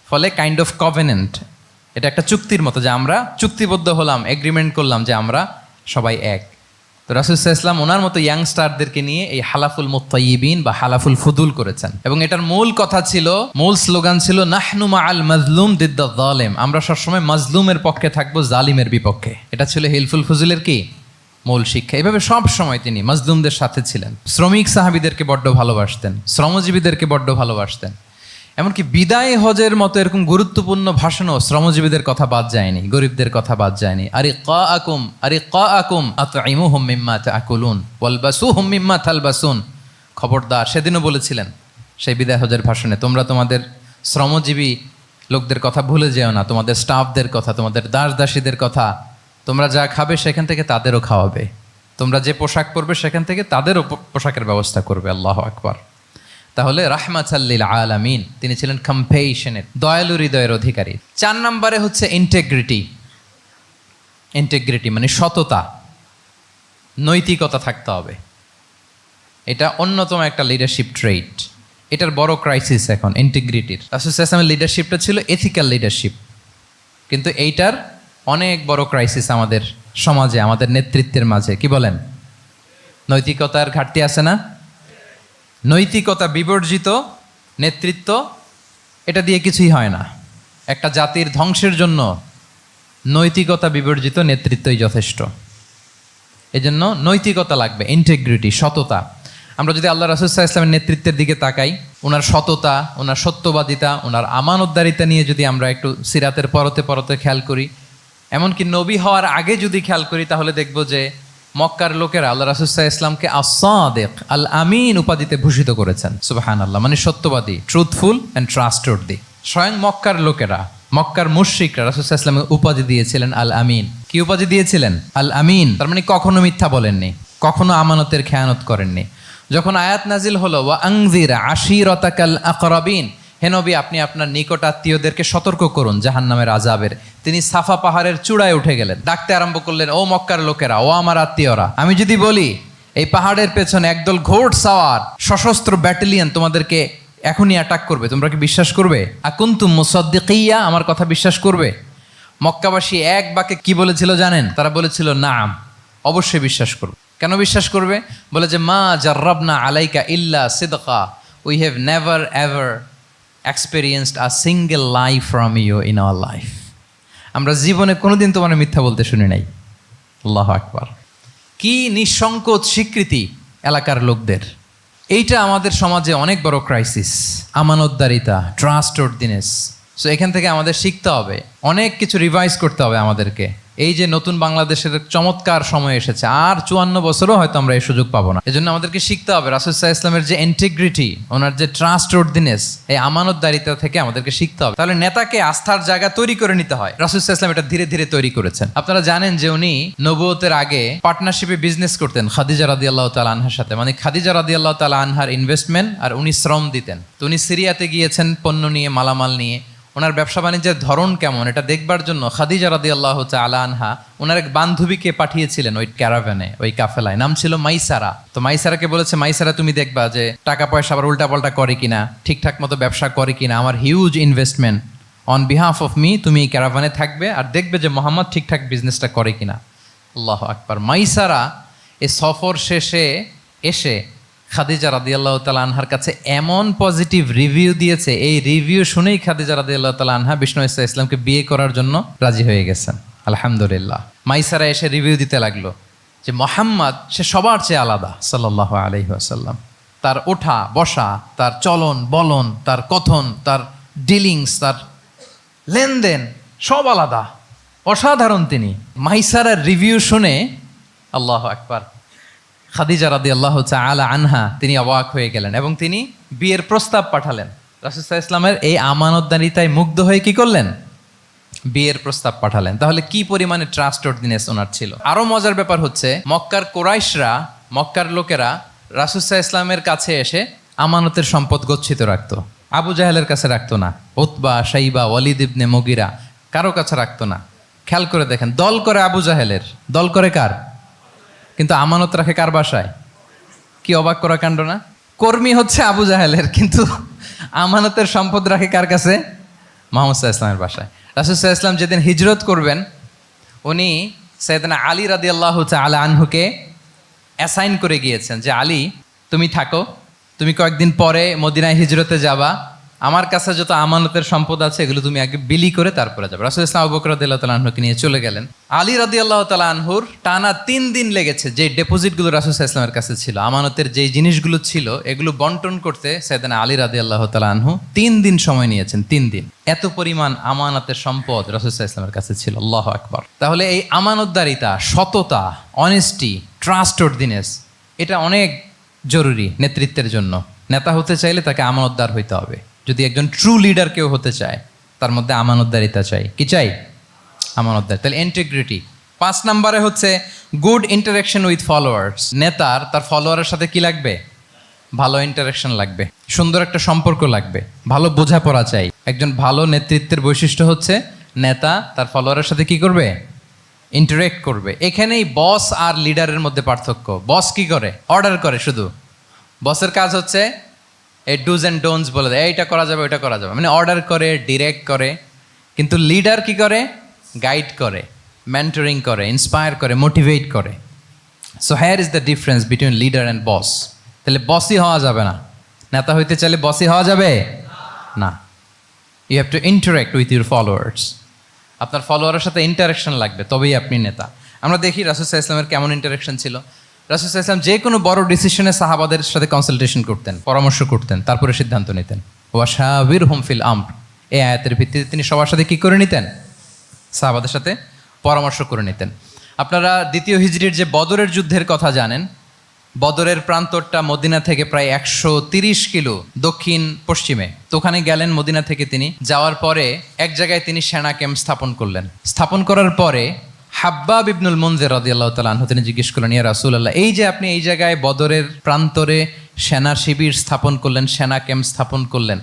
ফলে কাইন্ড অফ কভেনেন্ট, এটা একটা চুক্তির মতো, যে আমরা চুক্তিবদ্ধ হলাম, এগ্রিমেন্ট করলাম যে আমরা সবাই এক। তো রাসূল সাল্লাল্লাহু আলাইহি ওয়াসাল্লাম ওনার মতো ইয়াংস্টারদেরকে নিয়ে এই হালাফুল মুত্তাইয়িবিন বা হালাফুল ফুদুল করেছেন। এবং এটার মূল কথা ছিল, মূল স্লোগান ছিল নাহনু মাআল মাজলুম দিদ্দা যালিম, আমরা সবসময় মাজলুমের পক্ষে থাকবো, জালিমের বিপক্ষে। এটা ছিল হিলফুল ফুজুলের কি মূল শিক্ষা। এইভাবে সব সময় তিনি মাজলুমদের সাথে ছিলেন। শ্রমিক সাহাবীদেরকে বড্ড ভালোবাসতেন, শ্রমজীবীদেরকে বড্ড ভালোবাসতেন। এমনকি বিদায় হজের মতো এরকম গুরুত্বপূর্ণ ভাষণও শ্রমজীবীদের কথা বাদ যায়নি, গরিবদের কথা বাদ যায়নি। আরিকাআকুম আতঈমুহুম মিম্মা তাআকুলুন ওয়ালবাসুহুম মিম্মা তালবাসুন। খবরদার, সেদিনও বলেছিলেন সেই বিদায় হজের ভাষণে, তোমরা তোমাদের শ্রমজীবী লোকদের কথা ভুলে যেও না, তোমাদের স্টাফদের কথা, তোমাদের দাস দাসীদের কথা। তোমরা যা খাবে সেখান থেকে তাদেরও খাওয়াবে, তোমরা যে পোশাক পরবে সেখান থেকে তাদেরও পোশাকের ব্যবস্থা করবে। আল্লাহু আকবার। তাহলে রাহমাতাল লিল আলামিন, তিনি ছিলেন কম্প্যাশনেট, দয়ালু হৃদয়ের অধিকারী। 4 নম্বরে হচ্ছে ইন্টেগ্রিটি। ইন্টেগ্রিটি মানে সততা, নৈতিকতা থাকতে হবে। এটা অন্যতম একটা লিডারশিপ ট্রেট। এটার বড় ক্রাইসিস এখন ইন্টিগ্রিটির। রাসূল সাল্লাল্লাহু আলাইহি ওয়াসাল্লামের লিডারশিপটা ছিল এথিক্যাল লিডারশিপ, কিন্তু এইটার অনেক বড় ক্রাইসিস আমাদের সমাজে, আমাদের নেতৃত্বের মাঝে। কি বলেন? নৈতিকতার ঘাটতি আছে না? নৈতিকতা বিবর্জিত নেতৃত্ব, এটা দিয়ে কিছুই হয় না। একটা জাতির ধ্বংসের জন্য নৈতিকতা বিবর্জিত নেতৃত্বই যথেষ্ট। এজন্য নৈতিকতা লাগবে, ইন্টিগ্রিটি, সততা। আমরা যদি আল্লাহ রাসূল সাল্লাল্লাহু আলাইহি ওয়াসাল্লামের নেতৃত্বের দিকে তাকাই, ওনার সততা, ওনার সত্যবাদিতা, ওনার আমানতদারিতা নিয়ে যদি আমরা একটু সিরাতের পরতে পরতে খেয়াল করি, এমনকি নবী হওয়ার আগে যদি খেয়াল করি, তাহলে দেখব যে মক্কার লোকেরা আল্লাহ রাসূল সাল্লাল্লাহু আলাইহি ওয়াসাল্লামকে আস-সাদিক, আল আমিন উপাধিতে ভূষিত করেছেন। সুবহানাল্লাহ, মানে সত্যবাদী, ট্রুথফুল অ্যান্ড ট্রাস্টওয়ার্দি। স্বয়ং মক্কার লোকেরা, মক্কার মুশরিকরা রাসূল সাল্লাল্লাহু আলাইহি ওয়াসাল্লামকে উপাধি দিয়েছিলেন আল আমিন। কি উপাধি দিয়েছিলেন? আল আমিন। তার মানে কখনো মিথ্যা বলেননি, কখনো আমানতের খেয়ানত করেননি। যখন আয়াত নাজিল হলো ওয়া আনজির আশিরাতাকাল আকরাবিন, হে নবী আপনি আপনার নিকট আত্মীয়দেরকে সতর্ক করুন জাহান্নামের আযাবের, তিনি সাফা পাহাড়ের চূড়ায় উঠে গেলেন, ডাকতে আরম্ভ করলেন, ও মক্কার লোকেরা, ও আমার আত্মীয়রা, আমি যদি বলি এই পাহাড়ের পেছনে একদল ঘোড় সাওয়ার সশস্ত্র ব্যাটালিয়ন তোমাদেরকে এখনই অ্যাটাক করবে, তোমরা কি বিশ্বাস করবে? আকুনতুম মুসাদ্দিকিয়া, আমার কথা বিশ্বাস করবে? মক্কাবাসী এক বাক্যে কি বলেছিল জানেন? তারা বলেছিল নাম, অবশ্যই বিশ্বাস করবে। কেন বিশ্বাস করবে? বলে যে মা জাররাবনা আলাইকা ইল্লা সিদকা, we have never ever experienced a single lie from you in our life. আমরা জীবনে কোনোদিন তোমার মিথ্যা বলতে শুনি নাই। আল্লাহু আকবার। কি নিঃসংকোচ স্বীকৃতি এলাকার লোকদের। এইটা আমাদের সমাজে অনেক বড় ক্রাইসিস, আমানতদারিতা, ট্রাস্টওয়ার্দিনেস। সো এখান থেকে আমাদের শিখতে হবে, অনেক কিছু রিভাইজ করতে হবে আমাদেরকে। এই যে নতুন বাংলাদেশের চমৎকার সময় এসেছে, আর 54 বছরও হয়তো আমরা এই সুযোগ পাবো না। এজন্য আমাদেরকে শিখতে হবে রাসূল সাল্লাল্লাহু আলাইহি ওয়াসাল্লামের যে ইন্টিগ্রিটি, ওনার যে ট্রাস্টওয়ার্দিনেস, এই আমানতদারিতা থেকে আমাদেরকে শিখতে হবে। তাহলে নেতাকে আস্থার জায়গা তৈরি করে নিতে হয়। রাসূল সাল্লাল্লাহু আলাইহি ওয়াসাল্লাম এটা ধীরে ধীরে তৈরি করেছেন। আপনারা জানেন যে উনি নবুয়তের আগে পার্টনারশিপে বিজনেস করতেন খাদিজা রাদিয়াল্লাহু তাআলা আনহার সাথে। মানে খাদিজা রাদিয়াল্লাহু তাআলা আনহার ইনভেস্টমেন্ট আর উনি শ্রম দিতেন। তো উনি সিরিয়াতে গিয়েছেন পণ্য নিয়ে, মালামাল নিয়ে। ওনার ব্যবসা বাণিজ্যের ধরন কেমন এটা দেখবার জন্য খাদিজা রাদিয়াল্লাহু তাআলা আনহা ওনার এক বান্ধবীকে পাঠিয়েছিলেন ওই ক্যারাভ্যানে, ওই কাফেলায়। নাম ছিল মাইসারা। তো মাইসারাকে বলেছে, মাইসারা তুমি দেখবা যে টাকা পয়সা আবার উল্টাপাল্টা করে কিনা, ঠিকঠাক মতো ব্যবসা করে কিনা, আমার huge investment, on behalf of me তুমি এই ক্যারাভ্যানে থাকবে আর দেখবে যে মোহাম্মদ ঠিকঠাক বিজনেসটা করে কিনা। আল্লাহু আকবার। মাইসারা এই সফর শেষে এসে খাদিজা রাদিয়াল্লাহু তাআলা আনহার কাছে এমন পজিটিভ রিভিউ দিয়েছে, এই রিভিউ শুনেই খাদিজা রাদিয়াল্লাহু তাআলা আনহা বিষ্ণু ইসলামকে বিয়ে করার জন্য রাজি হয়ে গেছেন। আলহামদুলিল্লাহ। মাইসারা এসে রিভিউ দিতে লাগলো যে মোহাম্মদ সে সবার চেয়ে আলাদা সাল্লাল্লাহু আলাইহি ওয়াসাল্লাম। তার ওঠা বসা, তার চলন বলন, তার কথন, তার ডিলিংস, তার লেনদেন সব আলাদা, অসাধারণ তিনি। মাইসারার রিভিউ শুনে আল্লাহু আকবার, খাদিজা রাদিয়াল্লাহু তাআলা আনহা তিনি অবাক হয়ে গেলেন এবং তিনি বিয়ের প্রস্তাব পাঠালেন। রাসূল সাল্লাল্লাহু আলাইহি ওয়াসাল্লামের এই আমানতদারিতায় মুগ্ধ হয়ে কি করলেন? বিয়ের প্রস্তাব পাঠালেন। তাহলে কি পরিমাণে ট্রাস্টওয়ার্দিনেস ওনার ছিল। আরো মজার ব্যাপার হচ্ছে মক্কার কুরাইশরা, মক্কার লোকেরা রাসূল সাল্লাল্লাহু আলাইহি ওয়াসাল্লামের কাছে এসে আমানতের সম্পদ গচ্ছিত রাখতো। আবু জাহেলের কাছে রাখতো না, উতবা, শাইবা, ওয়ালিদ ইবনে মুগিরা কারো কাছে রাখতো না। খেয়াল করে দেখেন, দল করে আবু জাহেলের, দল করে কার? কিন্তু আমানত রাখে কার বাসায়? কি অবাক করা কাণ্ড না? কর্মী হচ্ছে আবু জাহেলের, কিন্তু আমানতের সম্পদ রাখে কার কাছে? মুহাম্মদ সাল্লাল্লাহু আলাইহি ওয়াসাল্লামের বাসায়। রাসূল সাল্লাল্লাহু আলাইহি ওয়াসাল্লাম যেদিন হিজরত করবেন, উনি সাইয়েদনা আলী রাদিয়াল্লাহু তাআলা আনহুকে অ্যাসাইন করে গিয়েছেন যে আলী তুমি থাকো, তুমি কয়েকদিন পরে মদিনায় হিজরতে যাবা, আমার কাছে যত আমানতের সম্পদ আছে এগুলো তুমি আগে বিলি করে তারপরে যাবে। রাসূল সাল্লাল্লাহু আবু বকর রাদিয়াল্লাহু তাআলা আনহুকে নিয়ে চলে গেলেন। আলী রাদিয়াল্লাহু তাআলা আনহুর টানা 3 দিন লেগেছে যে ডেপোজিটগুলো রাসূল সাল্লাল্লাহু আলাইহি ওয়াসাল্লামের কাছে ছিল, আমানতের যেই জিনিসগুলো ছিল এগুলো বন্টন করতে সাইয়েদনা আলী রাদিয়াল্লাহু তাআলা আনহু 3 দিন সময় নিয়েছেন। 3 দিন। এত পরিমাণ আমানতের সম্পদ রাসূল সাল্লাল্লাহু আলাইহি ওয়াসাল্লামের কাছে ছিল। আল্লাহু আকবার। তাহলে এই আমানতদারিতা, সততা, অনেস্টি, ট্রাস্টওয়ার্দিনেস এটা অনেক জরুরি নেতৃত্বের জন্য। নেতা হতে চাইলে তাকে আমানতদার হইতে হবে। যদি একজন ট্রু লিডার কেউ হতে চায় তার মধ্যে আমানতদারিতা চাই। কি চাই? আমানতদার। তাহলে ইন্টিগ্রিটি। 5 নম্বরে হচ্ছে গুড ইন্টারাকশন উইথ ফলোয়ার্স। নেতার তার ফলোয়ারের সাথে কি লাগবে? ভালো ইন্টারাকশন লাগবে, সুন্দর একটা সম্পর্ক লাগবে, ভালো বোঝাপড়া চাই। একজন ভালো নেতৃত্বের বৈশিষ্ট্য হচ্ছে নেতা তার ফলোয়ারের সাথে কি করবে? ইন্টারেক্ট করবে। এখানেই বস আর লিডারের মধ্যে পার্থক্য। বস কি করে? অর্ডার করে শুধু। বসের কাজ হচ্ছে এই ডুজ অ্যান্ড ডোন্টস বলে দেয়, এইটা করা যাবে, ওইটা করা যাবে, মানে অর্ডার করে, ডিরেক্ট করে। কিন্তু লিডার কি করে? গাইড করে, মেন্টরিং করে, ইন্সপায়ার করে, মোটিভেট করে। So here is the difference between leader and boss. তাহলে বসই হওয়া যাবে না। নেতা হইতে চাইলে বসই হওয়া যাবে না। You have to interact with your followers. আপনার ফলোয়ারের সাথে ইন্টারাকশন লাগবে, তবেই আপনি নেতা। আমরা দেখি রাসূল সাল্লাল্লাহু আলাইহি ওয়াসাল্লামের কেমন ইন্টারাকশন ছিল। রাসূল সাল্লাল্লাহু আলাইহি ওয়াসাল্লাম যে কোনো বড় ডিসিশনে সাহাবাদের সাথে কনসালটেশন করতেন, পরামর্শ করতেন, তারপরে সিদ্ধান্ত নিতেন। ওয়াশাবিরহুম ফিল আমর, এই আয়াতের ভিত্তিতে তিনি সবার সাথে কি করে নিতেন? সাহাবাদের সাথে পরামর্শ করে নিতেন। আপনারা দ্বিতীয় হিজরির যে বদরের যুদ্ধের কথা জানেন, বদরের প্রান্তরটা মদিনা থেকে প্রায় 130 কিলো দক্ষিণ পশ্চিমে। তো ওখানে গেলেন মদিনা থেকে তিনি। যাওয়ার পরে এক জায়গায় তিনি সেনা ক্যাম্প স্থাপন করলেন। স্থাপন করার পরে হাব্বাব ইবনুল মুনজির রাদিয়াল্লাহু তাআলা আনহু তিনি জিজ্ঞেস করলেন, ইয়া রাসূলুল্লাহ, এই যে আপনি এই জায়গায় বদরের প্রান্তরে সেনা শিবির স্থাপন করলেন, সেনা ক্যাম্প স্থাপন করলেন,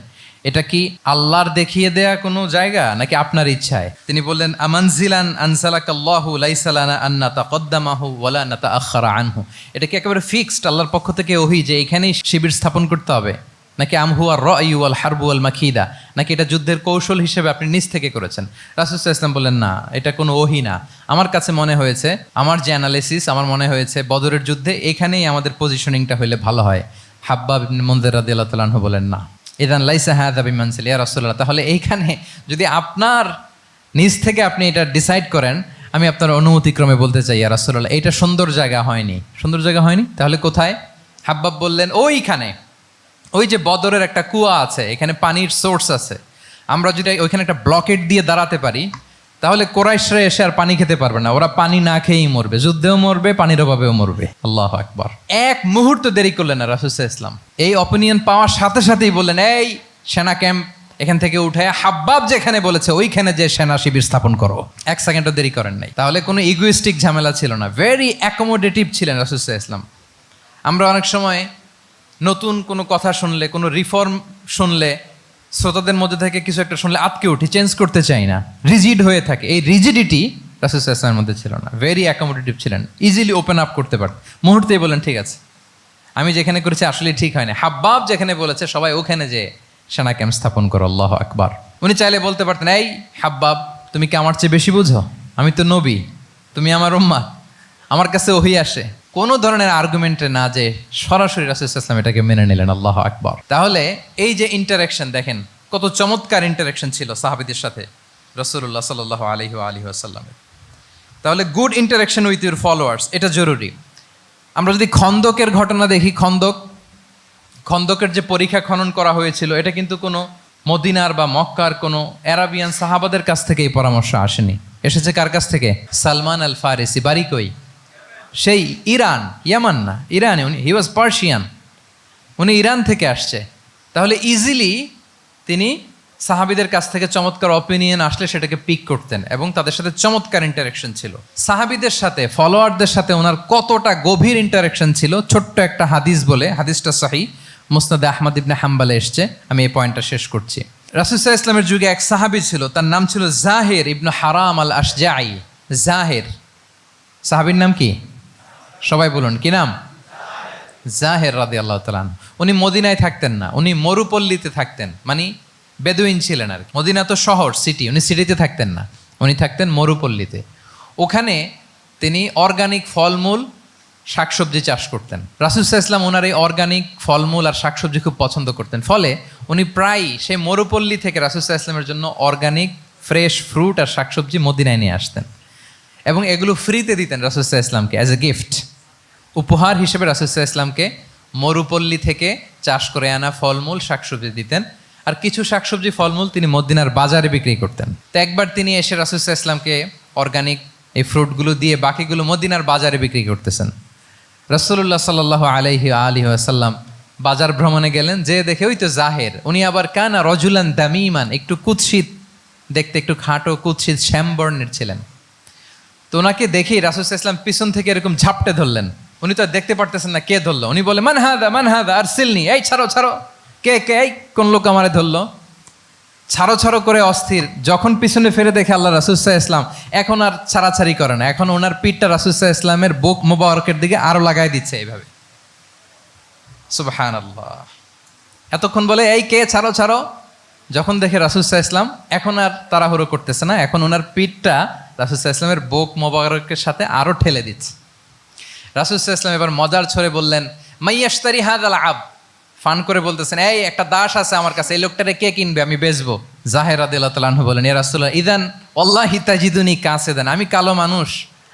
এটা কি আল্লাহর দেখিয়ে দেয়া কোনো জায়গা নাকি আপনার ইচ্ছায়? তিনি বললেন, আমানজিলান আনসালাকাল্লাহু লাইসা লানা আন নাতাকদ্দামাহু ওয়ালা নাতাআখারা আনহু। এটা কি একেবারে ফিক্সড আল্লাহর পক্ষ থেকে ওহী যে এখানেই শিবির স্থাপন করতে হবে, নাকি আমহু আর রায়ু ওয়াল হারবু ওয়াল মাকিদা, নাকি এটা যুদ্ধের কৌশল হিসেবে আপনি নিজ থেকে করেছেন? রাসূল সাল্লাল্লাহু আলাইহি ওয়াসাল্লাম বললেন, না, এটা কোনো ওহী না। আমার কাছে মনে হয়েছে, আমার যে অ্যানালিসিস, আমার মনে হয়েছে বদরের যুদ্ধে এখানেই আমাদের পজিশনিংটা হইলে ভালো হয়। হাব্বাব ইবনে মুনজির রাদিয়াল্লাহু তাআলা আনহু বলেন, না, ইদান লাইসা হাযা বিমানসিল ইয়া রাসূলুল্লাহ, তাহলে এইখানে যদি আপনার নিজ থেকে আপনি এটা ডিসাইড করেন, আমি আপনার অনুমতিক্রমে বলতে চাই ইয়া রাসূলুল্লাহ, এটা সুন্দর জায়গা হয়নি। সুন্দর জায়গা হয়নি? তাহলে কোথায়? হাব্বাব বললেন, ওইখানে, ওই যে বদরের একটা কুয়া আছে, এখানে পানির সোর্স আছে, আমরা যদি ওইখানে একটা ব্লকেট দিয়ে দাঁড়াতে পারি, তাহলে কোরাইশরা এসে আর পানি খেতে পারবে না, ওরা পানি না খেয়েই মরবে, যুদ্ধেও মরবে, পানির অভাবেও মরবে। আল্লাহু আকবার। এক মুহূর্ত দেরি করলেন না রাসূল সাল্লাল্লাহু আলাইহি ওয়াসাল্লাম। এই অপিনিয়ন পাওয়ার সাথে সাথেই বললেন, এই সেনা ক্যাম্প এখান থেকে উঠে হাব্বাব যেখানে বলেছে ওইখানে যে সেনা শিবির স্থাপন করো। এক সেকেন্ডও দেরি করেন নাই। তাহলে কোনো ইগোইস্টিক ঝামেলা ছিল না, ভেরি অ্যাকোমোডেটিভ ছিলেন রাসূল সাল্লাল্লাহু আলাইহি ওয়াসাল্লাম। আমরা অনেক সময় নতুন কোনো কথা শুনলে, কোনো রিফর্ম শুনলে, শ্রোতাদের মধ্যে থেকে কিছু একটা শুনলে আটকে উঠি, চেঞ্জ করতে চাই না, রিজিড হয়ে থাকে। এই রিজিডিটি রাসূল সাল্লাল্লাহু আলাইহি ওয়াসাল্লামের মধ্যে ছিল না, ভেরি অ্যাকোমোডেটিভ ছিলেন, ইজিলি ওপেন আপ করতে পারতেন। মুহূর্তেই বলেন, ঠিক আছে, আমি যেখানে করেছি আসলে ঠিক হয় না, হাব্বাব যেখানে বলেছে সবাই ওখানে যে সেনা ক্যাম্প স্থাপন করো। আল্লাহু আকবার। উনি চাইলে বলতে পারতেন, এই হাব্বাব, তুমি কি আমার চেয়ে বেশি বুঝো? আমি তো নবী, তুমি আমার উম্মাহ, আমার কাছে ওহী আসে। কোনো ধরনের আর্গুমেন্টে না যে সরাসরি রাসূল সাল্লাল্লাহু আলাইহি ওয়াসাল্লাম এটাকে মেনে নিলেন। আল্লাহু আকবার। তাহলে এই যে ইন্টারাকশন, দেখেন কত চমৎকার ইন্টারাকশন ছিল সাহাবীদের সাথে রাসূলুল্লাহ সাল্লাল্লাহু আলাইহি ওয়া আলিহি ওয়াসাল্লামের। তাহলে good interaction with your followers, এটা জরুরি। আমরা যদি খন্দকের ঘটনা দেখি, খন্দকের যে পরীক্ষা খনন করা হয়েছিল, এটা কিন্তু কোনো মদিনার বা মক্কার কোনো আরাবিয়ান সাহাবাদের কাছ থেকে এই পরামর্শ আসেনি। এসেছে কার কাছ থেকে? সালমান আল ফারিসি। বাড়ি কই? সেই ইরান, ইয়ামান না, ইরানে। উনি হি ওয়াজ পার্সিয়ান, উনি ইরান থেকে আসছে। তাহলে ইজিলি তিনি সাহাবিদের কাছ থেকে চমৎকার অপিনিয়ন আসলে সেটাকে পিক করতেন এবং তাদের সাথে চমৎকার ইন্টারাকশন ছিল। সাহাবিদের সাথে, ফলোয়ারদের সাথে ওনার কতটা গভীর ইন্টারাকশন ছিল, ছোট্ট একটা হাদিস বলে, হাদিসটা সহিহ মুসনাদে আহমদ ইবনে হাম্বালে এসছে, আমি এই পয়েন্টটা শেষ করছি। রাসূল সাল্লাল্লাহু আলাইহি ওয়াসাল্লামের যুগে এক সাহাবী ছিল, তার নাম ছিল জাহির ইবনে হারাম আল আশজাঈ। জাহির, সাহাবীর নাম কি? সবাই বলুন, কি নাম? জাহির রাদিয়াল্লাহু তাআলা আনহু। উনি মদিনায় থাকতেন না, উনি মরুপল্লীতে থাকতেন, মানে বেদুইন ছিলেন আর কি। মদিনা তো শহর, সিটি, উনি সিটিতে থাকতেন না, উনি থাকতেন মরুপল্লীতে। ওখানে তিনি অর্গানিক ফলমূল, শাকসবজি চাষ করতেন। রাসূল সাল্লাল্লাহু আলাইহি ওয়াসাল্লাম ওনার এই অর্গানিক ফলমূল আর শাকসবজি খুব পছন্দ করতেন। ফলে উনি প্রায় সেই মরুপল্লী থেকে রাসূল সাল্লাল্লাহু আলাইহি ওয়াসাল্লামের জন্য অর্গানিক ফ্রেশ ফ্রুট আর শাকসবজি মদিনায় নিয়ে আসতেন এবং এগুলো ফ্রিতে দিতেন রাসূল সাল্লাল্লাহু আলাইহি ওয়াসাল্লামকে অ্যাজ এ গিফট। উপহার হিসেবে রাসূল সাল্লাল্লাহু আলাইহি ওয়াসাল্লামকে মরুপল্লী থেকে চাষ করে আনা ফলমূল, শাকসবজি দিতেন। আর কিছু শাকসবজি, ফলমূল তিনি মদিনার বাজারে বিক্রি করতেন। তো একবার তিনি এসে রাসূল সাল্লাল্লাহু আলাইহি ওয়াসাল্লামকে অর্গানিক এই ফ্রুটগুলো দিয়ে বাকিগুলো মদিনার বাজারে বিক্রি করতেছেন। রাসূলুল্লাহ সাল্লাল্লাহু আলাইহি ওয়া আলিহি ওয়াসাল্লাম বাজার ভ্রমণে গেলেন, যে দেখে ওই তো জাহের, উনি আবার কানা রজুলান দামিমান, একটু কুৎসিত দেখতে, একটু খাটো কুৎসিত শ্যামবর্ণের ছিলেন। তো ওনাকে দেখেই রাসূল সাল্লাল্লাহু আলাইহি ওয়াসাল্লাম পিছন থেকে এরকম ঝাপটে ধরলেন। উনি তো আর দেখতে পারতেছেন না কে ধরলো। উনি বলে, মান হাদা আরসিলনি, এই ছাড়ো ছাড়ো, কে কে, এই কোন লোক আমারে ধরলো, ছাড়ো ছাড়ো করে অস্থির। যখন পিছনে ফিরে দেখে আল্লাহ রাসূল সাল্লাল্লাহু আলাইহি ওয়াসাল্লাম, এখন আর ছাড়াছাড়ি করে না, এখন ওনার পিঠটা রাসূল সাল্লাল্লাহু আলাইহি ওয়াসাল্লামের বুক মোবারকের দিকে আরো লাগাই দিচ্ছে এইভাবে। সুবহানাল্লাহ। এতক্ষণ বলে, এই কে, ছাড়ো ছাড়ো। যখন দেখে রাসূল সাল্লাল্লাহু আলাইহি ওয়াসাল্লাম এখন আর তাড়াহুড়ো করতেছে না, এখন ওনার পিঠটা রাসূল সাল্লাল্লাহু আলাইহি ওয়াসাল্লামের বুক মোবারকের সাথে আরো ঠেলে দিচ্ছে। রাসূল সাল্লাল্লাহু আলাইহি ওয়াসাল্লাম এবার মজার ছলে বললেন, মাইয়াশতারি হাযাল আব, ফান করে বলতেছেন, এই একটা দাস আছে আমার কাছে, এই লোকটারে কে কিনবে, আমি বেচবো। জাহির রাদিয়াল্লাহু তাআলা আনহু বলেন, ইয়া রাসূলুল্লাহ, ইদান ওয়াল্লাহি তাজিদুনি কাসিদান, আমি কালো মানুষ,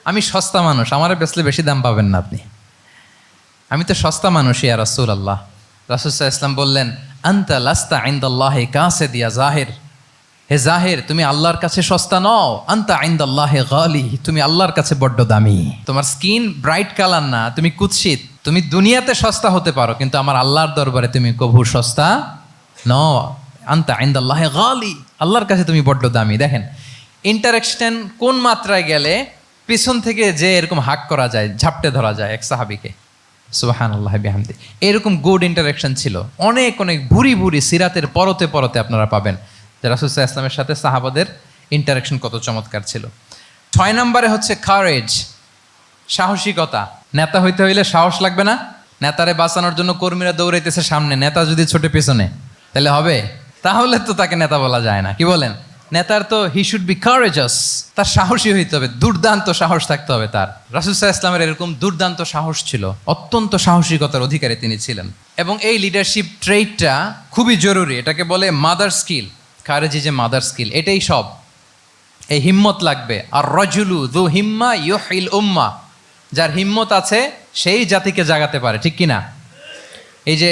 আমি সস্তা মানুষ, আমারে বেচলে বেশি দাম পাবেন না আপনি, আমি তো সস্তা মানুষ ইয়া রাসূলুল্লাহ। রাসূল সাল্লাল্লাহু আলাইহি ওয়াসাল্লাম বললেন, আনতা লাস্তা ইনদাল্লাহি কাসিদ ইয়া জাহির, হে জাহির, তুমি আল্লাহর কাছে সস্তা নও, আনতা ইনদাল্লাহি গালি, তুমি আল্লাহর কাছে বড্ড দামি। তোমার স্কিন ব্রাইট কালার না, তুমি কুৎসিত,
তুমি দুনিয়াতে সস্তা হতে পারো, কিন্তু আমার আল্লাহর দরবারে তুমি কভু সস্তা নও। আনতা ইনদাল্লাহি গালি, আল্লাহর কাছে তুমি বড্ড দামি। দেখেন ইন্টারেকশন কোন মাত্রায় গেলে পিছন থেকে যে এরকম হাক করা যায়, ঝাপটে ধরা যায় এক সাহাবীকে, সুবহানাল্লাহি বিহামদি। এরকম গুড ইন্টারেকশন ছিল অনেক অনেক ভুরি ভুরি সিরাতের পরতে পরতে আপনারা পাবেন যে রাসূল সাল্লাল্লাহু আলাইহি ওয়াসাল্লামের সাথে সাহাবাদের ইন্টারেকশন কত চমৎকার ছিল। 6 নম্বরে হচ্ছে কারেজ, সাহসিকতা। নেতা হইতে হইলে সাহস লাগবে না? নেতারে বাঁচানোর জন্য কর্মীরা দৌড়াইতেছে সামনে, নেতা যদি ছোটে পেছনে, তাহলে হবে? তাহলে তো তাকে নেতা বলা যায় না। কি বলেন? নেতার তো হি শুড বি কারেজাস, তার সাহসী হইতে হবে, দুর্দান্ত সাহস থাকতে হবে তার। রাসূল সাল্লাল্লাহু আলাইহি ওয়াসাল্লামের এরকম দুর্দান্ত সাহস ছিল, অত্যন্ত সাহসিকতার অধিকারী তিনি ছিলেন। এবং এই লিডারশিপ ট্রেইটটা খুবই জরুরি, এটাকে বলে mother skill. Courage is a mother skill, এটাই সব। এই হিম্মত লাগবে। আর রাজুলু যু হিম্মা ইউহিল উম্মা, যার হিম্মত আছে সেই জাতিকে জাগাতে পারে, ঠিক কিনা? এই যে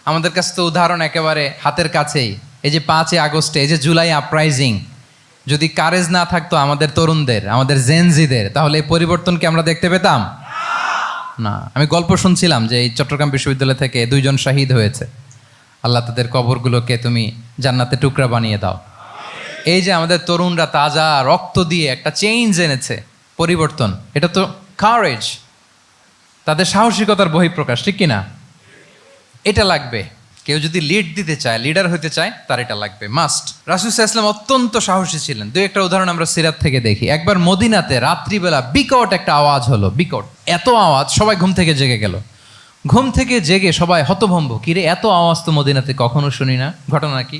আমাদের কাছে তো উদাহরণ একেবারে হাতের কাছেই, এই যে 5 আগস্টে, এই যে জুলাই আপরাইজিং, যদি কারেজ না থাকতো আমাদের তরুণদের, আমাদের জেনজিদের, তাহলে এই পরিবর্তনকে আমরা দেখতে পেতাম না। আমি গল্প শুনছিলাম যে এই চট্টগ্রাম বিশ্ববিদ্যালয় থেকে 2 জন শহীদ হয়েছে। আল্লাহ তাদের কবরগুলোকে তুমি জান্নাতে টুকরা বানিয়ে দাও। এই যে আমাদের তরুণরা তাজা রক্ত দিয়ে একটা চেঞ্জ এনেছে, পরিবর্তন, এটা তো কারেজ, তাদের সাহসিকতার বহিঃপ্রকাশ, ঠিক কিনা? এটা লাগবে। কেউ যদি লিড দিতে চায়, লিডার হতে চায়, তার এটা লাগবে, মাস্ট। রাসূল সাল্লাল্লাহু আলাইহি ওয়াসাল্লাম অত্যন্ত সাহসী ছিলেন। 2-1টা উদাহরণ আমরা সিরাত থেকে দেখি। একবার মদিনাতে রাত্রিবেলা বিকট একটা আওয়াজ হলো, বিকট এত আওয়াজ, সবাই ঘুম থেকে জেগে গেল। ঘুম থেকে জেগে সবাই হতভম্ব, কিরে এত আওয়াজ তো মদিনাতে কখনো শুনি না। ঘটনা কি?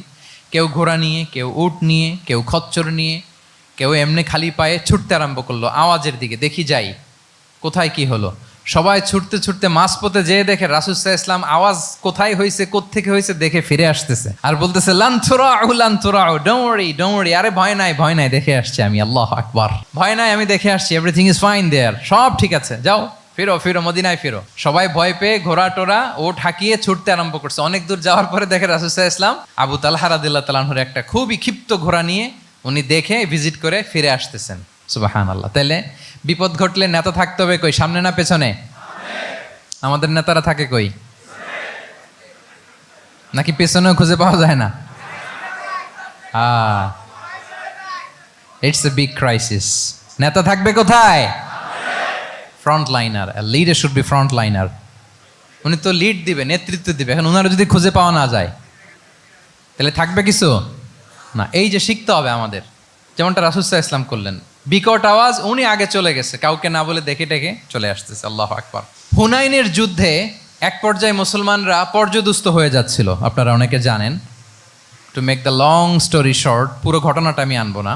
কেউ ঘোড়া নিয়ে, কেউ উট নিয়ে, কেউ খচ্চর নিয়ে, কেউ এমনি খালি পায়ে ছুটতে আরম্ভ করলো আওয়াজের দিকে, দেখি যাই কোথায় কি হলো। সবাই ছুটতে ছুটতে মাঝপথে যেয়ে দেখে রাসূল সাল্লাল্লাহু আলাইহি ওয়াসাল্লাম আওয়াজ কোথায় হয়েছে, কোত্থেকে হয়েছে দেখে ফিরে আসতেছে, আর বলতেছে লান তুরাউ, ডোন্ট ওয়ারি, আরে ভয় নাই, দেখে আসছি আমি, আল্লাহু আকবার, ভয় নাই, আমি দেখে আসছি, এভরিথিং ইজ ফাইন দেয়ার, সব ঠিক আছে, যাও ফিরো মদিনায় ফিরো। সবাই ভয় পেয়ে ঘোড়া টোরা ও ঠাকিয়ে ছুটতে আরম্ভ করছে। অনেক দূর যাওয়ার পরে দেখে রাসূল সাল্লাল্লাহু আলাইহি ওয়াসাল্লাম আবু তালহা রাদিয়াল্লাহু তাআলা আনহুর একটা খুবই ক্ষিপ্ত ঘোড়া নিয়ে উনি দেখে ভিজিট করে ফিরে আসতেছেন। সুবহানাল্লাহ। তাহলে বিপদ ঘটলে নেতা থাকতে হবে কই, সামনে না পেছনে? আমাদের নেতারা থাকে কই? নাকি পেছনেও খুঁজে পাওয়া যায় না? It's a big crisis. নেতা থাকবে কোথায়? Front liner. Leader should be front liner. উনি তো লিড দিবে, নেতৃত্ব দিবে। এখন ওনারা যদি খুঁজে পাওয়া না যায়, তাহলে থাকবে কিছু না। এই যে শিখতে হবে আমাদের, যেমনটা রাসূল সাল্লাল্লাহু আলাইহি ওয়াসাল্লাম করলেন। বিকট আওয়াজ, উনি আগে চলে গেছে, কাউকে না বলে দেখে ডেকে চলে আসতেছে। আল্লাহু আকবার। হুনাইনের যুদ্ধে এক পর্যায়ে মুসলমানরা পর্যদুস্ত হয়ে যাচ্ছিল, আপনারা অনেকে জানেন। To make the long story short, পুরো ঘটনাটা আমি আনবো না।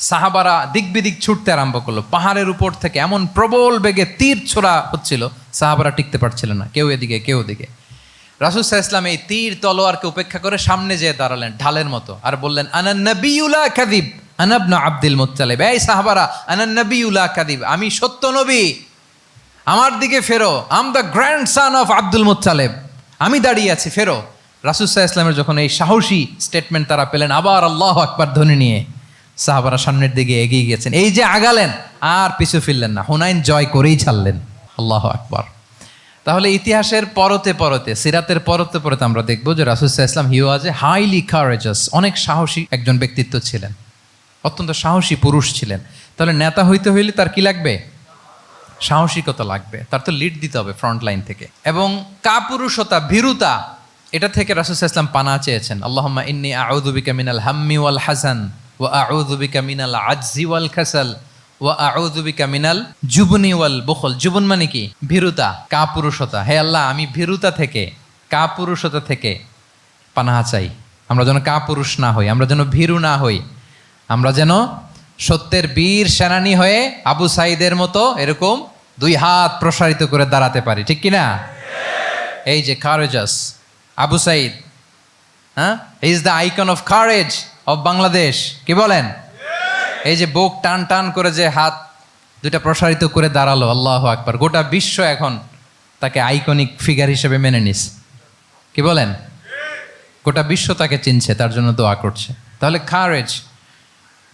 সাহাবারা দিক বিদিক ছুটতে আরম্ভ করলো, পাহাড়ের উপর থেকে এমন প্রবল বেগে তীর ছোড়া হচ্ছিল, সাহাবারা টিকতে পারছিল না, কেউ এদিকে কেউ ওদিকে। রাসূল সাল্লাল্লাহু আলাইহি ওয়াসাল্লাম এই তীর তলোয়ারকে উপেক্ষা করে সামনে যেয়ে দাঁড়ালেন ঢালের মতো, আর বললেন আনা নবিয়্যু লা কাযিব আনা ইবনু আব্দুল মুত্তালিব। এই সাহাবারা, আনা নবিয়্যু লা কাযিব, আমি সত্য নবী, আমার দিকে ফেরো, I'm the grandson of Abdul Muttalib, আমি দাঁড়িয়ে আছি, ফেরো। রাসূল সাল্লাল্লাহু আলাইহি ওয়াসাল্লামের যখন এই সাহসী স্টেটমেন্ট তারা পেলেন, আবার আল্লাহু আকবার ধ্বনি নিয়ে সাহাবারা সামনের দিকে এগিয়ে গেছেন। এই যে আগালেন, আর পিছু ফিরলেন না, হুনাইন জয় করেই ছাড়লেন। আল্লাহু আকবার। তাহলে ইতিহাসের পরতে পরতে, সিরাতের পরতে পরতে আমরা দেখবো যে রাসূল সাল্লাল্লাহু আলাইহি ওয়াসাল্লাম হি ওয়াজ এ হাইলি কারেজাস, অনেক সাহসী একজন ব্যক্তিত্ব ছিলেন, অত্যন্ত সাহসী পুরুষ ছিলেন। তাহলে নেতা হইতে হইলে তার কি লাগবে? সাহসিকতা লাগবে, তার তো লিড দিতে হবে ফ্রন্ট লাইন থেকে। এবং কাপুরুষতা, ভীরুতা, এটা থেকে রাসূল সাল্লাল্লাহু আলাইহি ওয়াসাল্লাম পানাহ চেয়েছেন। আল্লাহুম্মা ইন্নী আউযু বিকা মিনাল হাম্মি ওয়াল হাযান ওয়া আউযু বিকা মিনাল আজজি ওয়াল কাসাল ওয়া আউযু বিকা মিনাল জুবনি ওয়াল বুখল। জুবন মানে কি? ভীরুতা, কাপুরুষতা। হে আল্লাহ, আমি ভীরুতা থেকে, কাপুরুষতা থেকে পানাহ চাই। আমরা যেন কাপুরুষ না হই, আমরা যেন ভীরু না হই, আমরা যেন সত্যের বীর সেনানী হয়ে আবু সাঈদের মতো এরকম 2 হাত প্রসারিত করে দাঁড়াতে পারি, ঠিক কিনা? এই যে কারেজাস আবু সাঈদ, হ্যাঁ, he is the icon of courage of Bangladesh. কি বলেন? এই যে বুক টান টান করে যে হাত 2টা প্রসারিত করে দাঁড়ালো, আল্লাহু আকবার। গোটা বিশ্ব এখন তাকে আইকনিক ফিগার হিসেবে মেনে নিস। কি বলেন? গোটা বিশ্ব তাকে চিনছে, তার জন্য দোয়া করছে। তাহলে courage,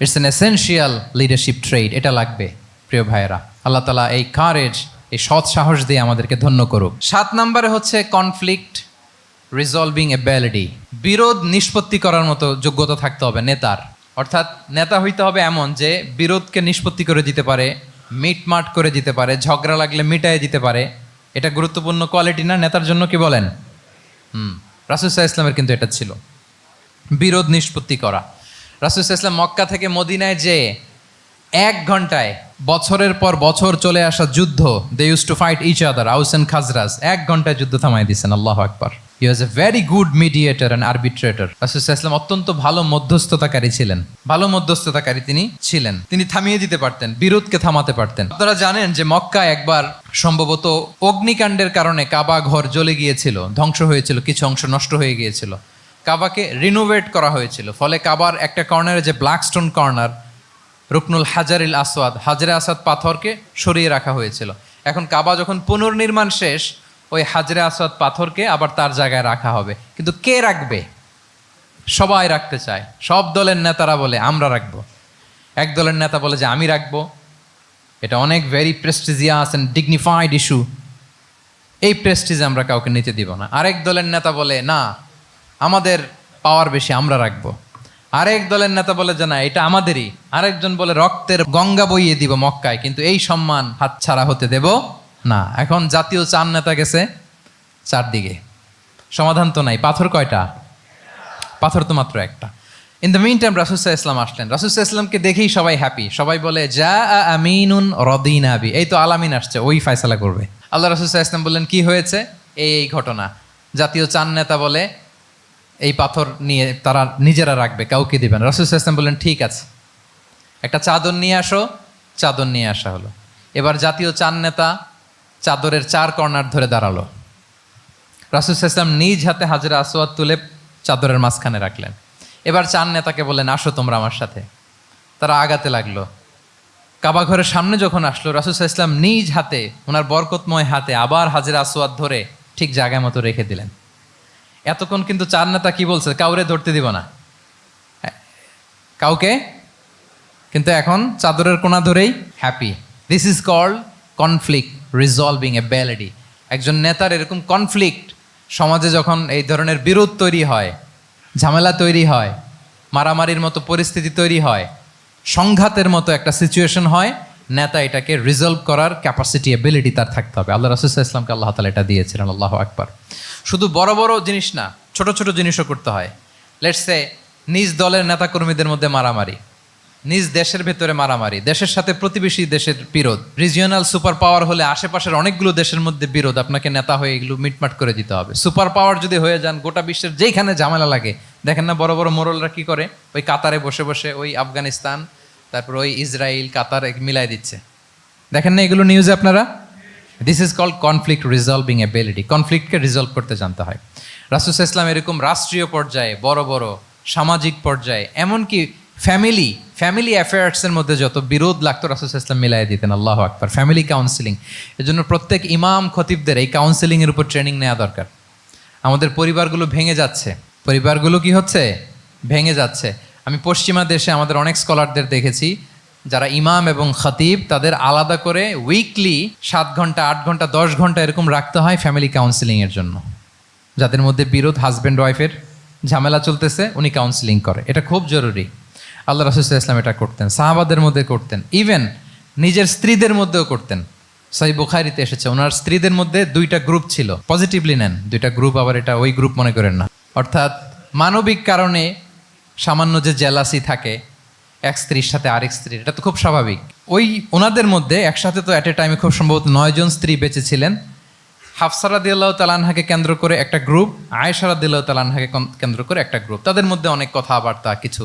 it's an essential leadership trade, এটা লাগবে প্রিয় ভাইয়েরা। আল্লাহ তাআলা এই কারেজ, এই সৎ সাহস দিয়ে আমাদেরকে ধন্য করুক। 7 নম্বরে হচ্ছে কনফ্লিক্ট রিজলভিং এবিলিটি। বিরোধ নিষ্পত্তি করার মতো যোগ্যতা থাকতে হবে নেতার। অর্থাৎ নেতা হইতে হবে এমন যে বিরোধকে নিষ্পত্তি করে দিতে পারে, মিটমাট করে দিতে পারে, ঝগড়া লাগলে মিটায়ে দিতে পারে। এটা গুরুত্বপূর্ণ কোয়ালিটি না নেতার জন্য, কি বলেন? রাসূল সাল্লাল্লাহু আলাইহি ওয়াসাল্লামের কিন্তু এটা ছিল, বিরোধ নিষ্পত্তি করা। রাসূল সাল্লাল্লাহু আলাইহি ওয়াসাল্লাম মক্কা থেকে মদিনায় যে 1 ঘন্টায় বছরের পর বছর চলে আসা যুদ্ধ, they use to fight each other, Aws and Khazraj, 1 ঘন্টায় যুদ্ধ থামাই দিয়েছেন। আল্লাহু আকবার। He was a very good mediator and arbitrator. রাসূল সাল্লাল্লাহু আলাইহি ওয়াসাল্লাম অত্যন্ত ভালো মধ্যস্থতাকারী ছিলেন, ভালো মধ্যস্থতাকারী তিনি ছিলেন। তিনি থামিয়ে দিতে পারতেন, বিরোধকে থামাতে পারতেন। আপনারা জানেন যে মক্কায় একবার সম্ভবত অগ্নিকাণ্ডের কারণে কাবা ঘর জ্বলে গিয়েছিল, ধ্বংস হয়েছিল, কিছু অংশ নষ্ট হয়ে গিয়েছিল। কাবাকে রিনোভেট করা হয়েছিল, ফলে কাবার একটা কর্নারে যে ব্ল্যাক স্টোন কর্নার, রুকনুল হাজারিল আসওয়াদ, হাজরে আসাদ পাথরকে সরিয়ে রাখা হয়েছিল। এখন কাবা যখন পুনর্নির্মাণ শেষ, ওই হাজরে আসওয়াদ পাথরকে আবার তার জায়গায় রাখা হবে। কিন্তু কে রাখবে? সবাই রাখতে চায়। সব দলের নেতারা বলে আমরা রাখবো, এক দলের নেতা বলে যে আমি রাখবো। এটা অনেক very prestigious and dignified issue, এই প্রেস্টিজ আমরা কাউকে নিতে দিব না। আরেক দলের নেতা বলে না, আমাদের পাওয়ার বেশি, আমরা রাখবো। আরেক দলের নেতা বলে যে না, এটা আমাদেরই। আরেকজন বলে রক্তের গঙ্গা বইয়ে দিব মক্কায়, কিন্তু এই সম্মান হাতছাড়া হতে দেব না। এখন জাতীয় 4 নেতা গেছে 4 দিকে, সমাধান তো নাই। পাথর কয়টা? পাথর তো মাত্র একটা। ইন দ্য মিন টাইম রাসূল সাল্লাল্লাহু আলাইহি ওয়াসাল্লাম আসলেন। রাসূল সাল্লাল্লাহু আলাইহি ওয়াসাল্লামকে দেখেই সবাই হ্যাপি, সবাই বলে যা আমিনুন রদিনা বি, এই তো আলামিন আসছে, ওই ফয়সালা করবে। আল্লাহ রাসূল সাল্লাল্লাহু আলাইহি ওয়াসাল্লাম বললেন কি হয়েছে? এই ঘটনা। জাতীয় 4 নেতা বলে এই পাথর নিয়ে তারা নিজেরা রাখবে, কাউকে দিবেন। রাসূল সাল্লাল্লাহু আলাইহি ওয়াসাল্লাম বললেন ঠিক আছে, একটা চাদর নিয়ে আসো। চাদর নিয়ে আসা হলো। এবার জাতীয় 4 নেতা চাদরের 4 কর্নার ধরে দাঁড়ালো। রাসূল সাল্লাল্লাহু আলাইহি ওয়াসাল্লাম নিজ হাতে হাজরে আসওয়াদ তুলে চাদরের মাঝখানে রাখলেন। এবার 4 নেতাকে বললেন আসো তোমরা আমার সাথে। তারা আগাতে লাগলো। কাবা ঘরের সামনে যখন আসলো, রাসূল সাল্লাল্লাহু আলাইহি ওয়াসাল্লাম নিজ হাতে, ওনার বরকতময় হাতে আবার হাজরে আসওয়াদ ধরে ঠিক জায়গায় মতো রেখে দিলেন। এতক্ষণ কিন্তু 4 নেতা কি বলছে? কাউরে ধরতে দিব না, কাউকে। কিন্তু এখন চাদরের কোনা ধরেই happy. This is called conflict resolving ability. একজন নেতার এরকম কনফ্লিক্ট, সমাজে যখন এই ধরনের বিরোধ তৈরি হয়, ঝামেলা তৈরি হয়, মারামারির মতো পরিস্থিতি তৈরি হয়, সংঘাতের মতো একটা সিচুয়েশন হয়, নেতা এটাকে রিজলভ করার ক্যাপাসিটি, এবিলিটি তার থাকতে হবে। আল্লাহ রাসূল সাল্লাল্লাহু আলাইহি ওয়াসাল্লামকে আল্লাহ তাআলা এটা দিয়েছিলেন। আল্লাহু আকবার। শুধু বড় বড় জিনিস না, ছোট ছোট জিনিসও করতে হয়। লেটস সে নিজ দলের নেতাকর্মীদের মধ্যে মারামারি, নিজ দেশের ভেতরে মারামারি, দেশের সাথে প্রতিবেশী দেশের বিরোধ, রিজিওনাল সুপার পাওয়ার হলে আশেপাশের অনেকগুলো দেশের মধ্যে বিরোধ, আপনাকে নেতা হয়ে এগুলো মিটমাট করে দিতে হবে। সুপার পাওয়ার যদি হয়ে যান, গোটা বিশ্বের যেখানে ঝামেলা লাগে, দেখেন না বড় বড় মোড়লরা কি করে? ওই কাতারে বসে বসে ওই আফগানিস্তান, তারপর ওই ইসরায়েল, কাতার মিলাই দিচ্ছে, দেখেন না এগুলো নিউজে আপনারা? This is called conflict resolving ability. কনফ্লিক্টকে রিজলভ করতে জানতে হয়। রাসূল সাল্লাল্লাহু আলাইহি ওয়াসাল্লাম এরকম রাষ্ট্রীয় পর্যায়ে, বড় বড় সামাজিক পর্যায়ে, এমনকি ফ্যামিলি অ্যাফেয়ার্সের মধ্যে যত বিরোধ লাগতো, রাসূল সাল্লাল্লাহু আলাইহি ওয়াসাল্লাম মিলাই দিতেন। আল্লাহু আকবার। ফ্যামিলি কাউন্সিলিং, এজন্য প্রত্যেক ইমাম খতিবদের এই কাউন্সিলিংয়ের উপর ট্রেনিং নেওয়া দরকার। আমাদের পরিবারগুলো ভেঙে যাচ্ছে, পরিবারগুলো কি হচ্ছে? ভেঙে যাচ্ছে। আমি পশ্চিমা দেশে আমাদের অনেক স্কলারদের দেখেছি, যারা ইমাম এবং খতিব, তাদের আলাদা করে উইকলি 7 ঘন্টা, 8 ঘন্টা, 10 ঘন্টা এরকম রাখতে হয় ফ্যামিলি কাউন্সিলিংয়ের জন্য। যাদের মধ্যে বিরোধ, হাজব্যান্ড ওয়াইফের ঝামেলা চলতেছে, উনি কাউন্সিলিং করে। এটা খুব জরুরি। আল্লাহ রাসূল সাল্লাল্লাহু আলাইহি ওয়াসাল্লাম এটা করতেন, সাহাবাদের মধ্যে করতেন, ইভেন নিজের স্ত্রীদের মধ্যেও করতেন। সহিহ বুখারীতে এসেছে, ওনার স্ত্রীদের মধ্যে 2টা গ্রুপ ছিল। পজিটিভলি নেন, 2টা গ্রুপ, আবার এটা ওই গ্রুপ মনে করেন না। অর্থাৎ মানবিক কারণে সামান্য যে জেলাসি থাকে এক স্ত্রীর সাথে আরেক স্ত্রীর, এটা তো খুব স্বাভাবিক। ওই ওনাদের মধ্যে একসাথে তো অ্যাট এ টাইমে খুব সম্ভবত 9 জন স্ত্রী বেঁচে ছিলেন। হাফসা রাদিয়াল্লাহু তাআলা আনহাকে কেন্দ্র করে একটা গ্রুপ, আয়েশা রাদিয়াল্লাহু তাআলা আনহাকে কেন্দ্র করে একটা গ্রুপ। তাদের মধ্যে অনেক কথাবার্তা, কিছু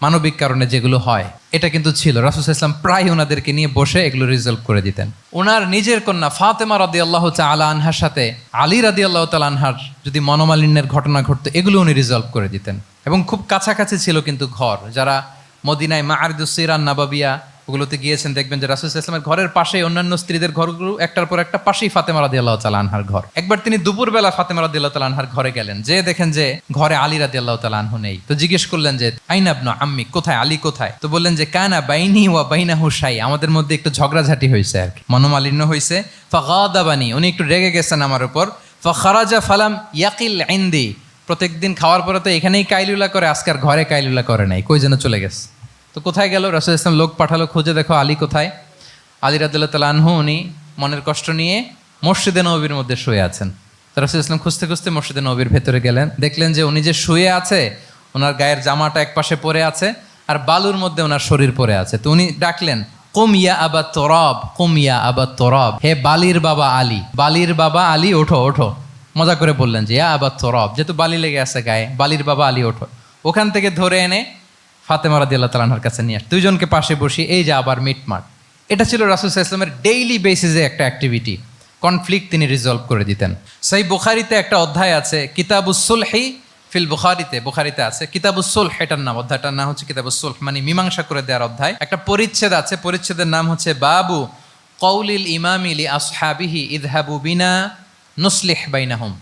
মানবিক কারণে যেগুলো হয়, এটা কিন্তু ছিল। রাসূল সাল্লাল্লাহু আলাইহি ওয়াসাল্লাম প্রায় ওনাদেরকে নিয়ে বসে এগুলো রিজলভ করে দিতেন। ওনার নিজের কন্যা ফাতেমা রাদিয়াল্লাহু তাআলা আনহার সাথে আলী রাদিয়াল্লাহু তাআলা আনহার যদি মনোমালিন্যের ঘটনা ঘটতো, এগুলো উনি রিজলভ করে দিতেন। এবং খুব কাছাকাছি ছিল কিন্তু ঘর। যারা মদিনায় মাআরিদুস সিরান নাবাবিয়া ওগুলোতে গিয়েছেন, দেখবেন যে রাসূল সাল্লাল্লাহু আলাইহি ওয়াসাল্লামের ঘরের পাশেই অন্যান্য স্ত্রীদের ঘরগুলো একটার পর একটা, পাশেই ফাতেমা রাদিয়াল্লাহু তাআলা আনহার ঘর। একবার তিনি দুপুরবেলা ফাতেমা রাদিয়াল্লাহু তাআলা আনহার ঘরে গেলেন, যে দেখেন যে ঘরে আলী রাদিয়াল্লাহু তাআলা আনহু নেই। তো জিজ্ঞেস করলেন যে আইনা ইবনু আম্মি, কোথায় আলী কোথায়? তো বললেন যে কানা বাইনি ওয়া বাইনাহু শাই, আমাদের মধ্যে একটু ঝগড়াঝাটি হয়েছে আর কি, মনোমালিন্য হয়েছে। ফাগাদাবানি, উনি একটু রেগে গেছেন আমার উপর। ফাখারাজা ফালাম ইয়াকিল ইনদি, প্রত্যেকদিন খাওয়ার পরে তো এখানেই কাইলুলা করে, আজকের ঘরে কাইলুলা করে নাই, কই যেন চলে গেছে। তো কোথায় গেল? রাসূল ইসলাম লোক পাঠালো, খুঁজে দেখো আলী কোথায়। আলী রাদিয়াল্লাহু তাআলা আনহু উনি মনের কষ্ট নিয়ে মসজিদে নববীর মধ্যে শুয়ে আছেন। তো রাসূল ইসলাম খুঁজতে খুঁজতে মসজিদে নববীর ভেতরে গেলেন, দেখলেন যে উনি যে শুয়ে আছে, ওনার গায়ের জামাটা এক পাশে পড়ে আছে আর বালুর মধ্যে ওনার শরীর পড়ে আছে। তো উনি ডাকলেন, কুম ইয়া আবা তুরাব, কুম ইয়া আবা তুরাব, হে বালির বাবা আলী, বালির বাবা আলী ওঠো ওঠো। মজা করে বললেন যে ইয়া আবা তুরাব, যেহেতু বালি লেগে আছে গায়ে, বালির বাবা আলী ওঠো। ওখান থেকে ধরে এনে ফাতেমা রাদিয়াল্লাহু তাআলা আনহার কাছে নিয়ে আসে, দুইজনকে পাশে বসিয়ে এই যে আবার মিটমাট। এটা ছিল রাসূল সাল্লাল্লাহু আলাইহি ওয়াসাল্লামের ডেইলি বেসিসে একটা অ্যাক্টিভিটি। কনফ্লিক্ট তিনি রিজলভ করে দিতেন। সহিহ বুখারীতে একটা অধ্যায় আছে, কিতাবুস সুলহি ফিল বুখারীতে আছে কিতাবুস সুলহ, এটার নাম, অধ্যায়টার নাম হচ্ছে কিতাবুস সুলহ, মানে মীমাংসা করে দেওয়ার অধ্যায়। একটা পরিচ্ছেদ আছে, পরিচ্ছেদের নাম হচ্ছে বাবু কওলিল ইমামি লি আসহাবিহি ইযহাবু বিনা নুসলিহ বাইনাহুম।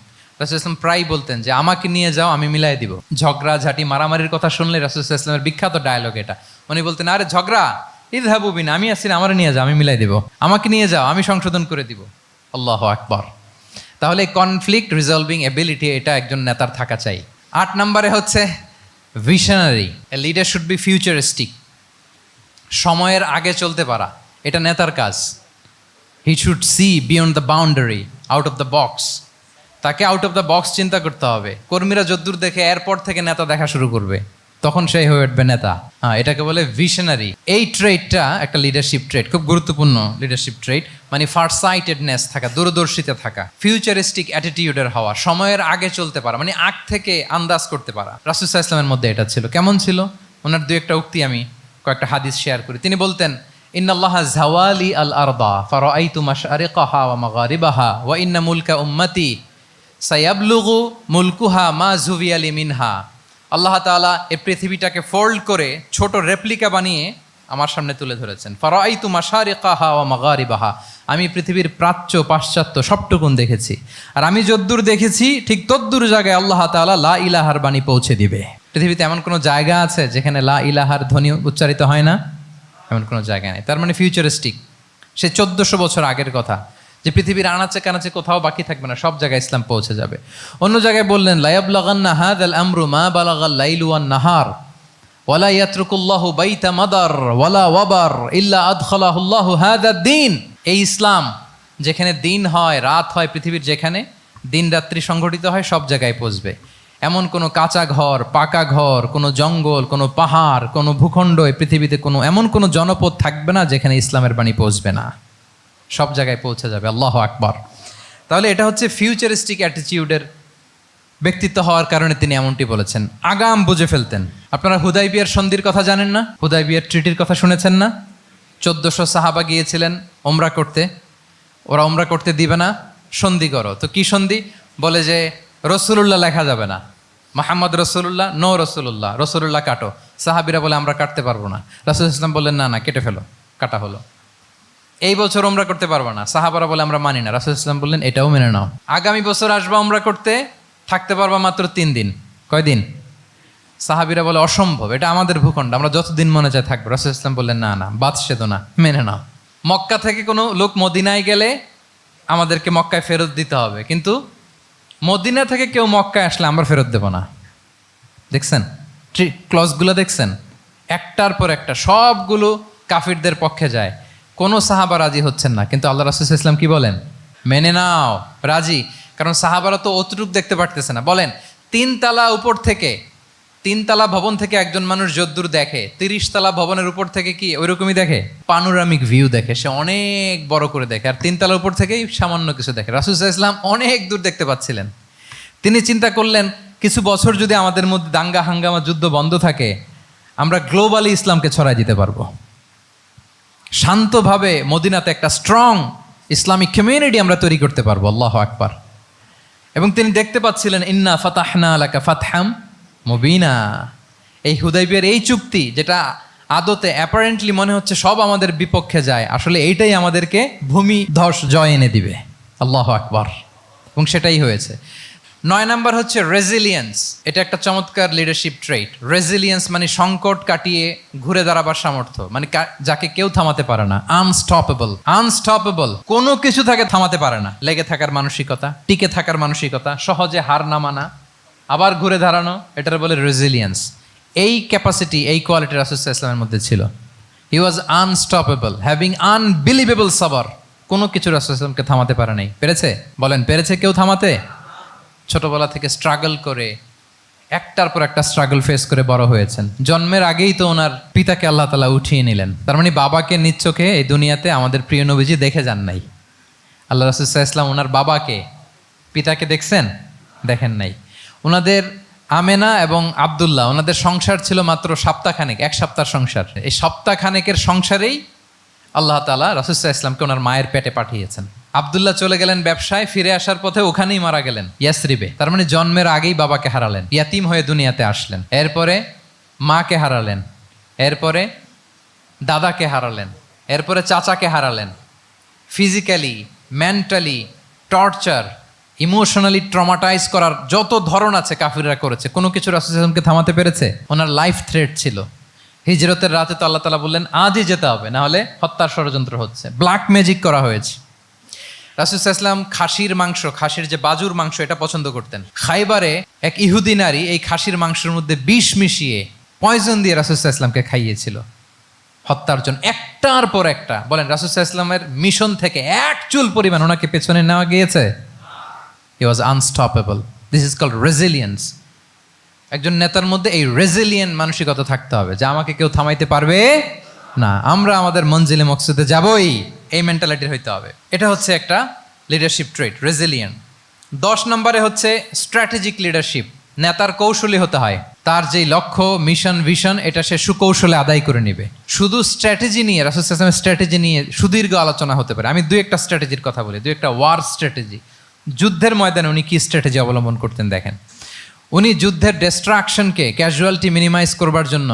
রাসূল ইসলাম প্রায় বলতেন যে আমাকে নিয়ে যাও, আমি মিলাই দিব। ঝগড়া ঝাঁটি মারামারির কথা শুনলে রাসূল ইসলামের বিখ্যাত ডায়লগ এটা, উনি বলতেন আরে ঝগড়া, ইযহাবু বিনা, আমি আসছি না, আমার নিয়ে যাও, আমি মিলাই দিব, আমাকে নিয়ে যাও, আমি সংশোধন করে দিব। আল্লাহু আকবার। তাহলে কনফ্লিক্ট রিজলভিং এবিলিটি এটা একজন নেতার থাকা চাই। 8 নম্বরে হচ্ছে visionary. A leader should be futuristic, সময়ের আগে চলতে পারা, এটা নেতার কাজ। He should see beyond the boundary, out of the box. তাকে আউট অফ দ্য বক্স চিন্তা করতে হবে। কর্মীরা যদ্দূর দেখে এরপর থেকে নেতা দেখা শুরু করবে, তখন সেই হয়ে উঠবে নেতা। এটাকে বলে ভিশনারি। এই ট্রেডটা একটা লিডারশিপ ট্রেড, খুব গুরুত্বপূর্ণ লিডারশিপ ট্রেড, মানে ফারসাইটেডনেস থাকা, দূরদর্শিতা থাকা, ফিউচারিস্টিক অ্যাটিটিউডের হওয়া, সময়ের আগে চলতে পারা, মানে আগ থেকে আন্দাজ করতে পারা। রাসূল সাল্লাল্লাহু আলাইহি ওয়াসাল্লামের মধ্যে এটা ছিল। কেমন ছিল? ওনার দুই একটা উক্তি আমি কয়েকটা হাদিস শেয়ার করি। তিনি বলতেন, ইন্নাল্লাহা যাওয়ালি আল আরদা ফারাআইতু মাশআরিকাহা ওয়া মাগারিবাহা ওয়া ইন্না মুলকা উম্মতি সায়াবলুগু মুলকুহা মা যুবিয়ালি মিনহা। আল্লাহ তাআলা এই পৃথিবীটাকে ফোল্ড করে ছোট রেপ্লিকা বানিয়ে আমার সামনে তুলে ধরেছেন। ফারাআইতু মাশারিকাহা ওয়া মাগারিবাহা, আমি পৃথিবীর প্রাচ্য পাশ্চাত্য সবটুকুন দেখেছি, আর আমি যদ্দূর দেখেছি ঠিক তদ্দূর জায়গায় আল্লাহ তাআলা লা ইলাহার বাণী পৌঁছে দিবে। পৃথিবীতে এমন কোনো জায়গা আছে যেখানে লা ইলাহার ধ্বনি উচ্চারিত হয় না? এমন কোনো জায়গা নেই। তার মানে ফিউচারিস্টিক, সে 1400 বছর আগের কথা, যে পৃথিবীর আনাচে কানাচে কোথাও বাকি থাকবে না, সব জায়গায় ইসলাম পৌঁছে যাবে। অন্য জায়গায় বললেন, লা ইয়াবলাগান্না হাযাল আমরু মা বালাগাল লাইলু ওয়ান নাহার ওয়ালা ইয়াতরুকুল্লাহু বাইতা মাদার ওয়ালা ওয়াবার ইল্লা আদখালাহুল্লাহু হাযাদ দ্বীন। এই ইসলাম যেখানে দিন হয়, রাত হয়, পৃথিবীর যেখানে দিন রাত্রি সংঘটিত হয়, সব জায়গায় পৌঁছবে। এমন কোনো কাঁচা ঘর, পাকা ঘর, কোনো জঙ্গল, কোনো পাহাড়, কোনো ভূখণ্ড, এই পৃথিবীতে কোনো এমন কোনো জনপদ থাকবে না যেখানে ইসলামের বাণী পৌঁছবে না, সব জায়গায় পৌঁছে যাবে। আল্লাহু আকবার। তাহলে এটা হচ্ছে ফিউচারিস্টিক অ্যাটিটিউডের ব্যক্তিত্ব হওয়ার কারণে তিনি এমনটি বলেছেন। আগাম বুঝে ফেলতেন। আপনারা হুদাইবিয়ার সন্ধির কথা জানেন না? হুদাইবিয়ার ট্রিটির কথা শুনেছেন না? 1400 সাহাবা গিয়েছিলেন ওমরা করতে, ওরা ওমরা করতে দিবে না, সন্ধি করো। তো কি সন্ধি? বলে যে রসুলুল্লাহ লেখা যাবে না, মোহাম্মদ রসুল্লাহ, নো রসুল্লাহ, রসুল্লাহ কাটো। সাহাবিরা বলে আমরা কাটতে পারবো না। রাসূল ইসলাম বললেন না না, কেটে ফেলো। কাটা হলো। এই বছর ওমরা করতে পারবো না, সাহাবারা বলে আমরা মানি না। রাসূল ইসলাম বললেন এটাও মেনে নাও। আগামী বছর আসবা ওমরা করতে, থাকতে পারবা মাত্র 3 দিন। কয়দিন? সাহাবিরা বলে অসম্ভব, এটা আমাদের ভূখণ্ড, আমরা যতদিন মনে চায় থাকবো। রাসূল ইসলাম বললেন না না, বাদশেদ না, মেনে নাও। মক্কা থেকে কোনো লোক মদিনায় গেলে আমাদেরকে মক্কায় ফেরত দিতে হবে, কিন্তু মদিনা থেকে কেউ মক্কায় আসলে আমরা ফেরত দেব না। দেখছেন ক্লজগুলো? দেখছেন একটার পর একটা, সবগুলো কাফিরদের পক্ষে যায়। কোনো সাহাবা রাজি হচ্ছেন না, কিন্তু আল্লাহ রাসূল সাল্লাল্লাহু আলাইহি ওয়াসাল্লাম কি বলেন? মেনে নাও, রাজি। কারণ সাহাবারা তো অতটুক দেখতে পারতেছে না। বলেন 3 তালা উপর থেকে, 3 তালা ভবন থেকে একজন মানুষ যদ্দূর দেখে, 30 তালা ভবনের উপর থেকে কি ওইরকমই দেখে? পানোরামিক ভিউ দেখে, সে অনেক বড় করে দেখে। আর 3 তালার উপর থেকেই সামান্য কিছু দেখে। রাসূল সাল্লাল্লাহু আলাইহি ওয়াসাল্লাম অনেক দূর দেখতে পাচ্ছিলেন। তিনি চিন্তা করলেন, কিছু বছর যদি আমাদের মধ্যে দাঙ্গা হাঙ্গামা যুদ্ধ বন্ধ থাকে, আমরা গ্লোবালি ইসলামকে ছড়াই দিতে পারবো। শান্তভাবে মদিনাতে একটা স্ট্রং ইসলামিক কমিউনিটি আমরা তৈরি করতে পারবো। আল্লাহু আকবার। এবং তিনি দেখতে পাচ্ছিলেন, ইন্না ফাতাহনা লাকা ফাতহাম মুবিনা, এই হুদাইবিয়ার এই চুক্তি, যেটা আদতে অ্যাপারেন্টলি মনে হচ্ছে সব আমাদের বিপক্ষে যায়, আসলে এইটাই আমাদেরকে ভূমি ধস জয় এনে দিবে। আল্লাহু আকবার। এবং সেটাই হয়েছে। 9 নাম্বার হচ্ছে রেজিলিয়েন্স। এটা একটা চমৎকার লিডারশিপ ট্রেট। রেজিলিয়েন্স মানে সংকট কাটিয়ে ঘুরে দাঁড়াবার সামর্থ্য, মানে যাকে কেউ থামাতে পারে না। আনস্টপেবল, আনস্টপেবল, কোনো কিছু তাকে থামাতে পারে না। লেগে থাকার মানসিকতা, টিকে থাকার মানসিকতা, সহজে হার না মানা, আবার ঘুরে দাঁড়ানো, এটার বলে রেজিলিয়েন্স। এই ক্যাপাসিটি, এই কোয়ালিটি রাসূল সাল্লাল্লাহু আলাইহি ওয়াসাল্লামের মধ্যে ছিল। হি ওয়াজ আনস্টপেবল, হ্যাভিং আনবিলিভেবল সাবর। কোনো কিছু রাসূল সাল্লাল্লাহু আলাইহি ওয়াসাল্লামকে থামাতে পারে নাই। পেরেছে? বলেন, পেরেছে কেউ থামাতে? ছোটবেলা থেকে স্ট্রাগল করে একটার পর একটা স্ট্রাগল ফেস করে বড় হয়েছেন। জন্মের আগেই তো ওনার পিতাকে আল্লাহ তাআলা উঠিয়ে নিলেন। তার মানে বাবাকে নিজ চোখে এই দুনিয়াতে আমাদের প্রিয় নবীজি দেখে যান নাই। আল্লাহ রাসূল সাল্লাল্লাহু আলাইহি ওয়াসাল্লাম ওনার বাবাকে, পিতাকে দেখছেন? দেখেন নাই। ওনাদের আমেনা এবং আব্দুল্লাহ, ওনাদের সংসার ছিল মাত্র সপ্তাহখানেক, 1 সপ্তাহ সংসার। এই সপ্তাহখানেকের সংসারেই আল্লাহ তাআলা রাসূল সাল্লাল্লাহু আলাইহি ওয়াসাল্লামকে ওনার মায়ের পেটে পাঠিয়েছেন। আব্দুল্লাহ চলে গেলেন ব্যবসায়, ফিরে আসার পথে ওখানেই মারা গেলেন, ইয়াসরিবে। তার মানে জন্মের আগেই বাবাকে হারালেন, ইয়াতিম হয়ে দুনিয়াতে আসলেন। এরপরে মাকে হারালেন, এরপরে দাদাকে হারালেন, এরপরে চাচাকে হারালেন। Physically, mentally torture, emotionally traumatise করার যত ধরন আছে কাফিররা করেছে, কোনো কিছু রাসূল সাল্লাল্লাহু আলাইহি ওয়াসাল্লামকে থামাতে পেরেছে? ওনার লাইফ থ্রেট ছিল। হিজরতের রাতে তো আল্লাহ তাআলা বললেন আজই যেতে হবে, না হলে হত্যার ষড়যন্ত্র হচ্ছে, ব্ল্যাক ম্যাজিক করা হয়েছে। রাসূল সাল্লাল্লাহু আলাইহি ওয়াসাল্লাম খাসির মাংস, খাসির যে বাজুর মাংস, এটা পছন্দ করতেন। খাইবারে এক ইহুদি নারী এই খাসির মাংসের মধ্যে বিষ মিশিয়ে, পয়জন দিয়ে রাসূল সাল্লাল্লাহু আলাইহি ওয়াসাল্লামকে খাইয়েছিল হত্যার জন্য, একটার পর একটা। বলেন, রাসূল সাল্লাল্লাহু আলাইহি ওয়াসাল্লামের মিশন থেকে এক চুল পরিমাণ ওনাকে পেছনে নেওয়া গিয়েছে? He was unstoppable. This is called resilience. একজন নেতার মধ্যে এই রেজিলিয়েন্ট মানসিকতা থাকতে হবে যে আমাকে কেউ থামাইতে পারবে না, আমরা আমাদের মঞ্জিলে মকসুদে যাবই, এই মেন্টালিটির হইতে হবে। এটা হচ্ছে একটা লিডারশিপ ট্রেট, রেজিলিয়েন্ট। 10 নম্বরে হচ্ছে স্ট্র্যাটেজিক লিডারশিপ। নেতার কৌশলী হতে হয়। তার যেই লক্ষ্য, মিশন, ভিশন, এটা সে সুকৌশলে আদায় করে নেবে। শুধু স্ট্র্যাটেজি নিয়ে, রাসূল সাল্লাল্লাহু আলাইহি ওয়াসাল্লামের স্ট্র্যাটেজি নিয়ে সুদীর্ঘ আলোচনা হতে পারে। আমি 2-1টা স্ট্র্যাটেজির কথা বলি, 2-1টা ওয়ার স্ট্র্যাটেজি। যুদ্ধের ময়দানে উনি কি স্ট্র্যাটেজি অবলম্বন করতেন দেখেন। উনি যুদ্ধের ডিস্ট্রাকশনকে, ক্যাজুয়ালিটি মিনিমাইজ করবার জন্য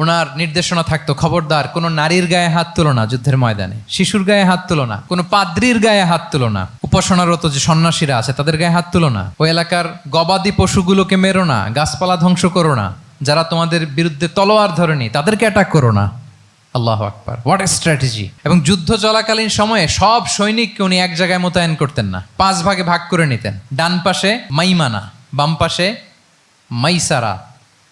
ওনার নির্দেশনা থাকতো, খবরদার কোনো নারীর গায়ে হাত তুলো না যুদ্ধের ময়দানে, শিশুর গায়ে হাত তুলো না, কোনো পাদ্রীর গায়ে হাত তুলো না, উপাসনারত যে সন্ন্যাসীরা আছে তাদের গায়ে হাত তুলো না, ওই এলাকার গবাদি পশুগুলোকে মেরো না, গাছপালা ধ্বংস করো না, যারা তোমাদের বিরুদ্ধে তলোয়ার ধরেনি তাদেরকে অ্যাটাক করো না। আল্লাহু আকবার, হোয়াট এ স্ট্র্যাটেজি! এবং যুদ্ধ চলাকালীন সময়ে সব সৈনিককে উনি এক জায়গায় মোতায়েন করতেন না, 5 ভাগে ভাগ করে নিতেন। ডান পাশে মাইমানা, বাম পাশে মাইসারা,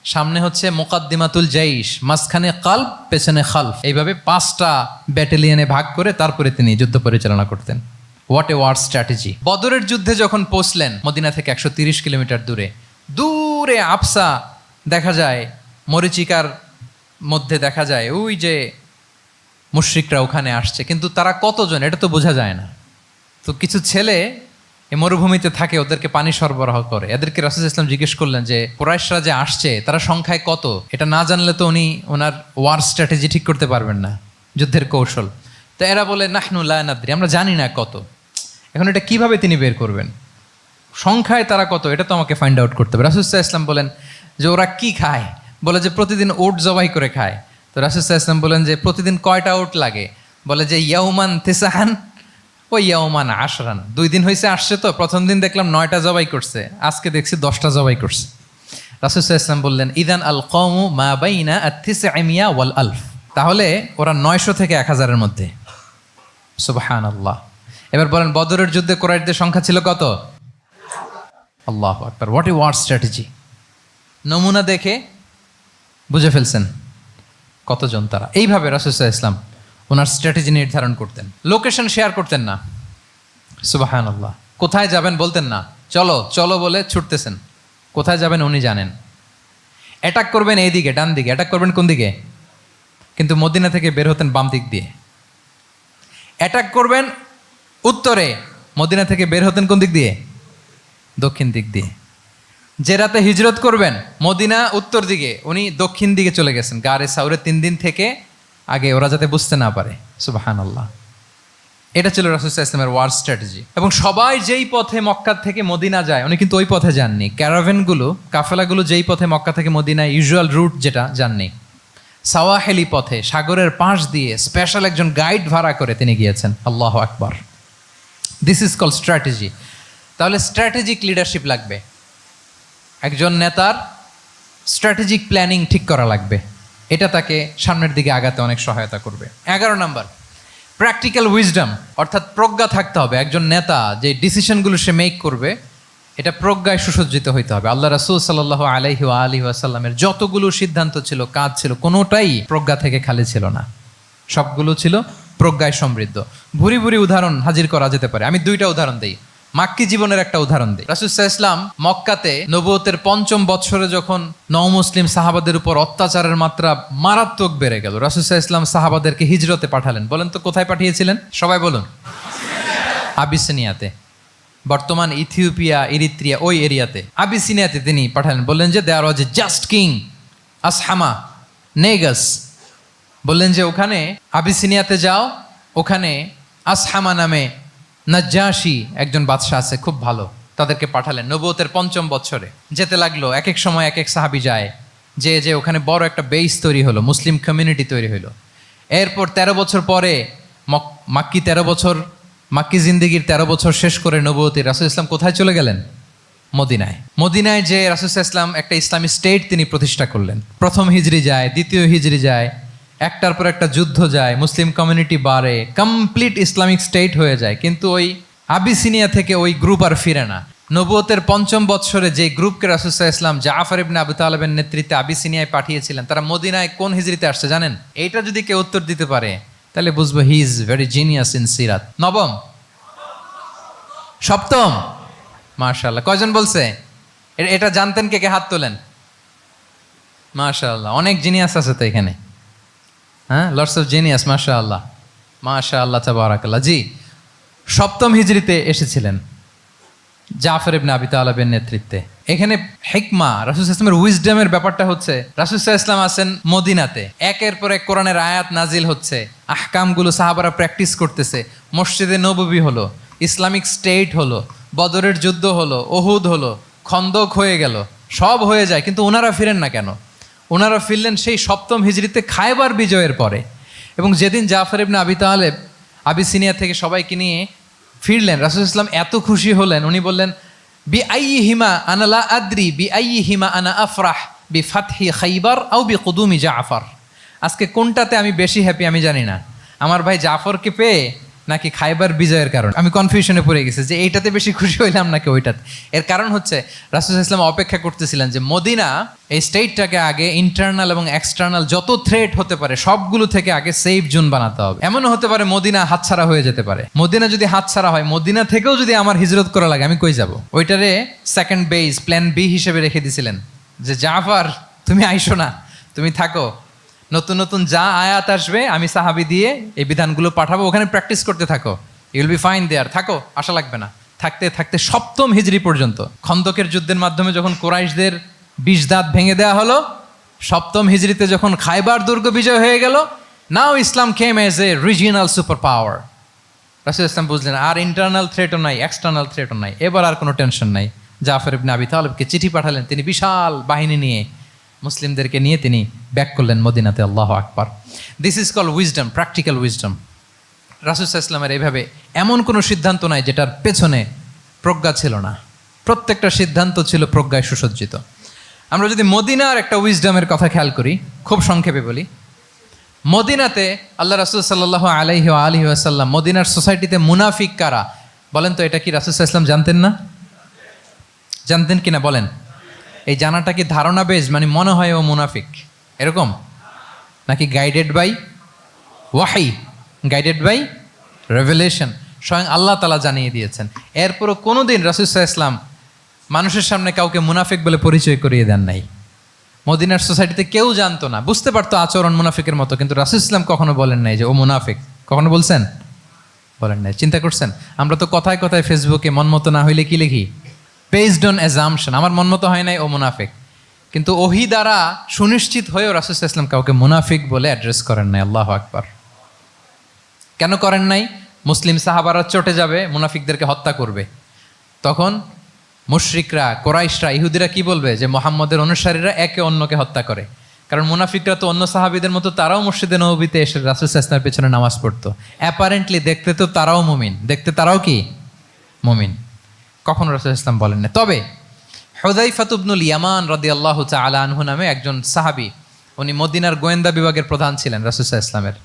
সামনে হচ্ছে মুকাদ্দিমাতুল জাইশ, মাঝখানে কালব, পেছনে খালফ। এইভাবে 5টা ব্যাটালিয়নে ভাগ করে তারপরে তিনি যুদ্ধ পরিচালনা করতেন। What a war strategy! বদরের যুদ্ধে যখন পৌঁছলেন, মদিনা থেকে 130 কিলোমিটার দূরে, দূরে আফসা দেখা যায়, মরিচিকার মধ্যে দেখা যায় ওই যে মুশরিকরা ওখানে আসছে, কিন্তু তারা কতজন এটা তো বোঝা যায় না। তো কিছু ছেলে এই মরুভূমিতে থাকে, ওদেরকে পানি সরবরাহ করে। এদেরকে রাসূল সাল্লাল্লাহু আলাইহি ওয়াসাল্লাম জিজ্ঞেস করলেন যে কুরাইশরা যে আসছে তারা সংখ্যায় কত? এটা না জানলে তো উনি ওনার ওয়ার স্ট্র্যাটেজি ঠিক করতে পারবেন না, যুদ্ধের কৌশল। তো এরা বলে নাহনু লা নাদরি, আমরা জানি না কত। এখন এটা কিভাবে তিনি বের করবেন? সংখ্যায় তারা কত এটা তো আমাকে ফাইন্ড আউট করতে হবে। রাসূল সাল্লাল্লাহু আলাইহি ওয়াসাল্লাম বলেন যে ওরা কি খায়? বলে যে প্রতিদিন ওট জবাই করে খায়। তো রাসূল সাল্লাল্লাহু আলাইহি ওয়াসাল্লাম বলেন যে প্রতিদিন কয়টা ওট লাগে? বলে যে ইয়াউমান তিসআন ওই ইয়াউমান আশরান। 2 দিন হয়েছে আসছে, তো প্রথম দিন দেখলাম 9টা জবাই করছে, আজকে দেখছি 10টা জবাই করছে। রাসূল সাল্লাল্লাহু আলাইহি ওয়াসাল্লাম বললেন ইদান আল কওমু মা বাইনা আত-তিসআমিয়া ওয়াল আলফ। তাহলে ওরা 900 থেকে 1000-এর মধ্যে। সুবহানাল্লাহ। এবার বলেন বদরের যুদ্ধে কুরাইশদের সংখ্যা ছিল কত? আল্লাহু আকবার, হোয়াট এ ওয়ার স্ট্র্যাটেজি! নমুনা দেখে বুঝে ফেলছেন কতজন তারা। এইভাবে রাসূল সাল্লাল্লাহু আলাইহি ওয়াসাল্লাম ওনার স্ট্র্যাটেজি নির্ধারণ করতেন। লোকেশন শেয়ার করতেন না। সুবহানাল্লাহ। কোথায় যাবেন বলতেন না, চলো চলো বলে ছুটতেছেন। কোথায় যাবেন উনি জানেন। অ্যাটাক করবেন এই দিকে, ডান দিকে। অ্যাটাক করবেন কোন দিকে? কিন্তু মদিনা থেকে বের হতেন বাম দিক দিয়ে। অ্যাটাক করবেন উত্তরে, মদিনা থেকে বের হতেন কোন দিক দিয়ে? দক্ষিণ দিক দিয়ে। যে রাতে হিজরত করবেন, মদিনা উত্তর দিকে, উনি দক্ষিণ দিকে চলে গেছেন গারে সাউরে 3 দিন থেকে আগে, ওরা যাতে বুঝতে না পারে। সুবহানাল্লাহ। এটা ছিল রাসূল সাল্লাল্লাহু আলাইহি ওয়াসাল্লামের ওয়ার স্ট্র্যাটেজি। এবং সবাই যেই পথে মক্কা থেকে মদিনা যায়, উনি কিন্তু ওই পথে যাননি। ক্যারাভেনগুলো, কাফেলাগুলো যেই পথে মক্কা থেকে মদিনা ইউজুয়াল রুট যেটা, যাননি। সাওয়াহেলি পথে সাগরের পাশ দিয়ে স্পেশাল একজন গাইড ভাড়া করে তিনি গিয়েছেন। আল্লাহু আকবার। This is call strategy. তাহলে স্ট্র্যাটেজিক লিডারশিপ লাগবে, একজন নেতার স্ট্র্যাটেজিক প্ল্যানিং ঠিক করা লাগবে, এটা তাকে সামনের দিকে আগাতে অনেক সহায়তা করবে। 11 নম্বর, প্র্যাকটিক্যাল উইজডম, অর্থাৎ প্রজ্ঞা থাকতে হবে। একজন নেতা যে ডিসিশনগুলো সে মেক করবে এটা প্রজ্ঞায় সুসজ্জিত হইতে হবে। আল্লাহ রাসূল সাল্লাল্লাহু আলাইহি ওয়া আলিহি ওয়াসাল্লামের যতগুলো সিদ্ধান্ত ছিল, কাজ ছিল, কোনোটাই প্রজ্ঞা থেকে খালি ছিল না, সবগুলো ছিল প্রজ্ঞায় সমৃদ্ধ। ভুরি ভুরি উদাহরণ হাজির করা যেতে পারে। আমি 2টা উদাহরণ দিই, মাক্কি জীবনের একটা উদাহরণ দিই। রাসূল সাল্লাল্লাহু আলাইহি ওয়াসাল্লাম মক্কাতে নবুয়তের 5ম বছরে যখন নও-মুসলিম সাহাবাদের উপর অত্যাচারের মাত্রা মারাত্মক বেড়ে গেল, রাসূল সাল্লাল্লাহু আলাইহি ওয়াসাল্লাম সাহাবাদেরকে হিজরতে পাঠালেন। বলেন তো কোথায় পাঠিয়েছিলেন? সবাই বলুন। আবিসিনিয়াতে, বর্তমান ইথিওপিয়া, ইরিত্রিয়া, ওই এরিয়াতে আবিসিনিয়াতে তিনি পাঠালেন। বললেন যে দেয়ার ওয়াজ এ জাস্ট কিং আসহামা নেগাস। বললেন যে ওখানে আবিসিনিয়াতে যাও, ওখানে আসহামা নামে নাজ্জাশী একজন বাদশাহ আছে, খুব ভালো। তাদেরকে পাঠালেন নবুয়তের 5ম বছরে। যেতে লাগলো, এক এক সময় এক এক সাহাবী যায়, যে ওখানে বড় একটা বেস তৈরি হলো, মুসলিম কমিউনিটি তৈরি হলো। এরপর 13 বছর পরে মাক্কি 13 বছর, মাক্কি জিন্দেগির 13 বছর শেষ করে নবুয়তে রাসূল ইসলাম কোথায় চলে গেলেন? মদিনায়। মদিনায় যে রাসূল ইসলাম একটা ইসলামী স্টেট তিনি প্রতিষ্ঠা করলেন। 1ম হিজরি যায়, 2য় হিজরি যায়, একটার পর একটা যুদ্ধ যায়, মুসলিম কমিউনিটি বাড়ে, কমপ্লিট ইসলামিক স্টেট হয়ে যায়। কিন্তু ওই আবিসিনিয়া থেকে ওই গ্রুপ আর ফিরে না। নবুয়তের 5ম বৎসরে যে গ্রুপকে রাসূল ইসলাম জাফর ইবনে আবু তালেবের নেতৃত্বে আবিসিনিয়ায় পাঠিয়েছিলেন, তারা মদিনায় কোন হিজরিতে আসছে জানেন? এইটা যদি কেউ উত্তর দিতে পারে তাহলে বুঝবো he is very genius in সিরাত। 9ম, 7ম, মাশাআল্লাহ। কয়জন বলছে? এটা জানতেন কে কে? হাত তোলেন। মাশাআল্লাহ, অনেক জিনিয়াস আছে তো এখানে। হ্যাঁ, লটস অফ জিনিয়াস, মাশাআল্লাহ, মাশাআল্লাহ, তাবারাকাল্লাহ। জি, 7ম হিজরিতে এসেছিলেন জাফর ইবনে আবি তালেবের নেতৃত্বে। এখানে হিকমা, রাসূল সাল্লাল্লাহু আলাইহি ওয়াসাল্লামের উইজডমের ব্যাপারটা হচ্ছে, রাসূল সাল্লাল্লাহু আলাইহি ওয়াসাল্লাম আছেন মদিনাতে, একের পর এক কোরআনের আয়াত নাজিল হচ্ছে, আহকামগুলো সাহাবারা প্র্যাকটিস করতেছে, মসজিদে নববী হলো, ইসলামিক স্টেট হলো, বদরের যুদ্ধ হলো, উহুদ হলো, খন্দক হয়ে গেল, সব হয়ে যায়। কিন্তু ওনারা ফিরেন না কেন? ওনারা ফিরলেন সেই 7ম হিজরিতে খায়বার বিজয়ের পরে। এবং যেদিন জাফর ইবনে আবি তালেব আবিসিনিয়া থেকে সবাইকে নিয়ে ফিরলেন, রাসূল ইসলাম এত খুশি হলেন, উনি বললেন বি আইয়িহিমা আনা লা আদরি বি আইয়িহিমা আনা আফরাহ বি ফাতহি খাইবার আও বি কুদুমি জাফর। আজকে কোনটাতে আমি বেশি হ্যাপি আমি জানি না, আমার ভাই জাফরকে পেয়ে নাকি খাইবার বিজয়ের কারণ। আমি কনফিউশনে পড়ে গেছি যে এইটাতে বেশি খুশি হইলাম নাকি ওইটাতে। এর কারণ হচ্ছে রাসূল ইসলাম অপেক্ষা করতেছিলেন যে মদিনা এই স্টেটটাকে আগে ইন্টারনাল এবং এক্সটার্নাল যত থ্রেট হতে পারে সবগুলো থেকে আগে সেফ জোন বানাতে হবে। এমনও হতে পারে মদিনা হাতছাড়া হয়ে যেতে পারে। মদিনা যদি হাতছাড়া হয়, মদিনা থেকেও যদি আমার হিজরত করা লাগে, আমি কই যাব? ওইটারে সেকেন্ড বেস, প্ল্যান বি হিসেবে রেখে দিয়েছিলেন যে জাফর তুমি আইসো না, তুমি থাকো, নতুন নতুন যা আয়াত আসবে আমি সাহাবী দিয়ে এই বিধানগুলো পাঠাবো, ওখানে প্র্যাকটিস করতে থাকো, ইউ উইল বি ফাইন দেয়ার, থাকো, আশা লাগবে না। থাকতে থাকতে 7ম হিজরি পর্যন্ত, খন্দকের যুদ্ধের মাধ্যমে যখন কুরাইশদের 20 দাঁত ভেঙে দেওয়া হলো, 7ম হিজরিতে যখন খায়বার দুর্গ বিজয় হয়ে গেল, now Islam came as a regional super power. রাসূল ইসলাম বুঝলেন আর ইন্টারনাল থ্রেটও নাই, এক্সটার্নাল থ্রেটও নাই, এবার আর কোনো টেনশন নাই। জাফর ইবনে আবি তালেবকে চিঠি পাঠালেন, তিনি বিশাল বাহিনী নিয়ে মুসলিমদেরকে নিয়ে তিনি ব্যাক করলেন মদিনাতে। আল্লাহু আকবার। This is call wisdom, practical wisdom. রাসূল সাল্লাল্লাহু আলাইহি ওয়াসাল্লামের এইভাবে এমন কোনো সিদ্ধান্ত নাই যেটার পেছনে প্রজ্ঞা ছিল না, প্রত্যেকটা সিদ্ধান্ত ছিল প্রজ্ঞায় সুসজ্জিত। আমরা যদি মদিনার একটা উইজডমের কথা খেয়াল করি, খুব সংক্ষেপে বলি। মদিনাতে আল্লাহ রাসূল সাল্লাল্লাহু আলাইহি ওয়া আলিহি ওয়াসাল্লাম, মদিনার সোসাইটিতে মুনাফিক কারা বলেন তো? এটা কি রাসূল সাল্লাল্লাহু আলাইহি ওয়াসাল্লাম জানতেন না? জানতেন কিনা বলেন? এই জানাটা কি ধারণা বেজ, মানে মনে হয় ও মুনাফিক এরকম, নাকি গাইডেড বাই ওয়াহি, গাইডেড বাই রেভেলেশন? স্বয়ং আল্লাহ তাআলা জানিয়ে দিয়েছেন। এরপরও কোনোদিন রাসূল সাল্লাল্লাহু আলাইহি ওয়াসাল্লাম মানুষের সামনে কাউকে মুনাফিক বলে পরিচয় করিয়ে দেন নাই। মদিনার সোসাইটিতে কেউ জানতো না, বুঝতে পারতো আচরণ মুনাফিকের মতো, কিন্তু রাসূল সাল্লাল্লাহু আলাইহি ওয়াসাল্লাম কখনো বলেন নাই যে ও মুনাফিক। কখনো বলছেন? বলেন নাই। চিন্তা করছেন? আমরা তো কথায় কথায় ফেসবুকে মন মতো না হইলে কি লিখি? বেসড অন অ্যাজাম্পশন, আমার মন মতো হয় নাই, ও মুনাফিক। কিন্তু ওহী দ্বারা সুনিশ্চিত হয়েও রাসূল সাল্লাল্লাহু আলাইহি ওয়াসাল্লাম কাউকে মুনাফিক বলে অ্যাড্রেস করেন নাই। আল্লাহু আকবার। কেন করেন নাই? মুসলিম সাহাবারা চটে যাবে, মুনাফিকদেরকে হত্যা করবে, তখন মুশরিকরা, কোরাইশরা, ইহুদিরা কি বলবে? যে মুহাম্মদের অনুসারীরা একে অন্যকে হত্যা করে, কারণ মুনাফিকরা তো অন্য সাহাবীদের মতো তারাও মসজিদে নববীতে এসে রাসূল সাল্লাল্লাহু আলাইহি ওয়াসাল্লামের পেছনে নামাজ পড়তো। অ্যাপারেন্টলি দেখতে তো তারাও মুমিন, দেখতে তারাও কি মুমিন, কখনো রাসূল ইসলাম বলেন না। তবে হুযায়ফা ইবনুল ইয়ামান রাদিয়াল্লাহু তাআলা আনহু নামে একজন সাহাবী, উনি মদিনার গোয়েন্দা বিভাগের প্রধান ছিলেন রাসূল সাল্লাল্লাহু আলাইহি ওয়াসাল্লামের।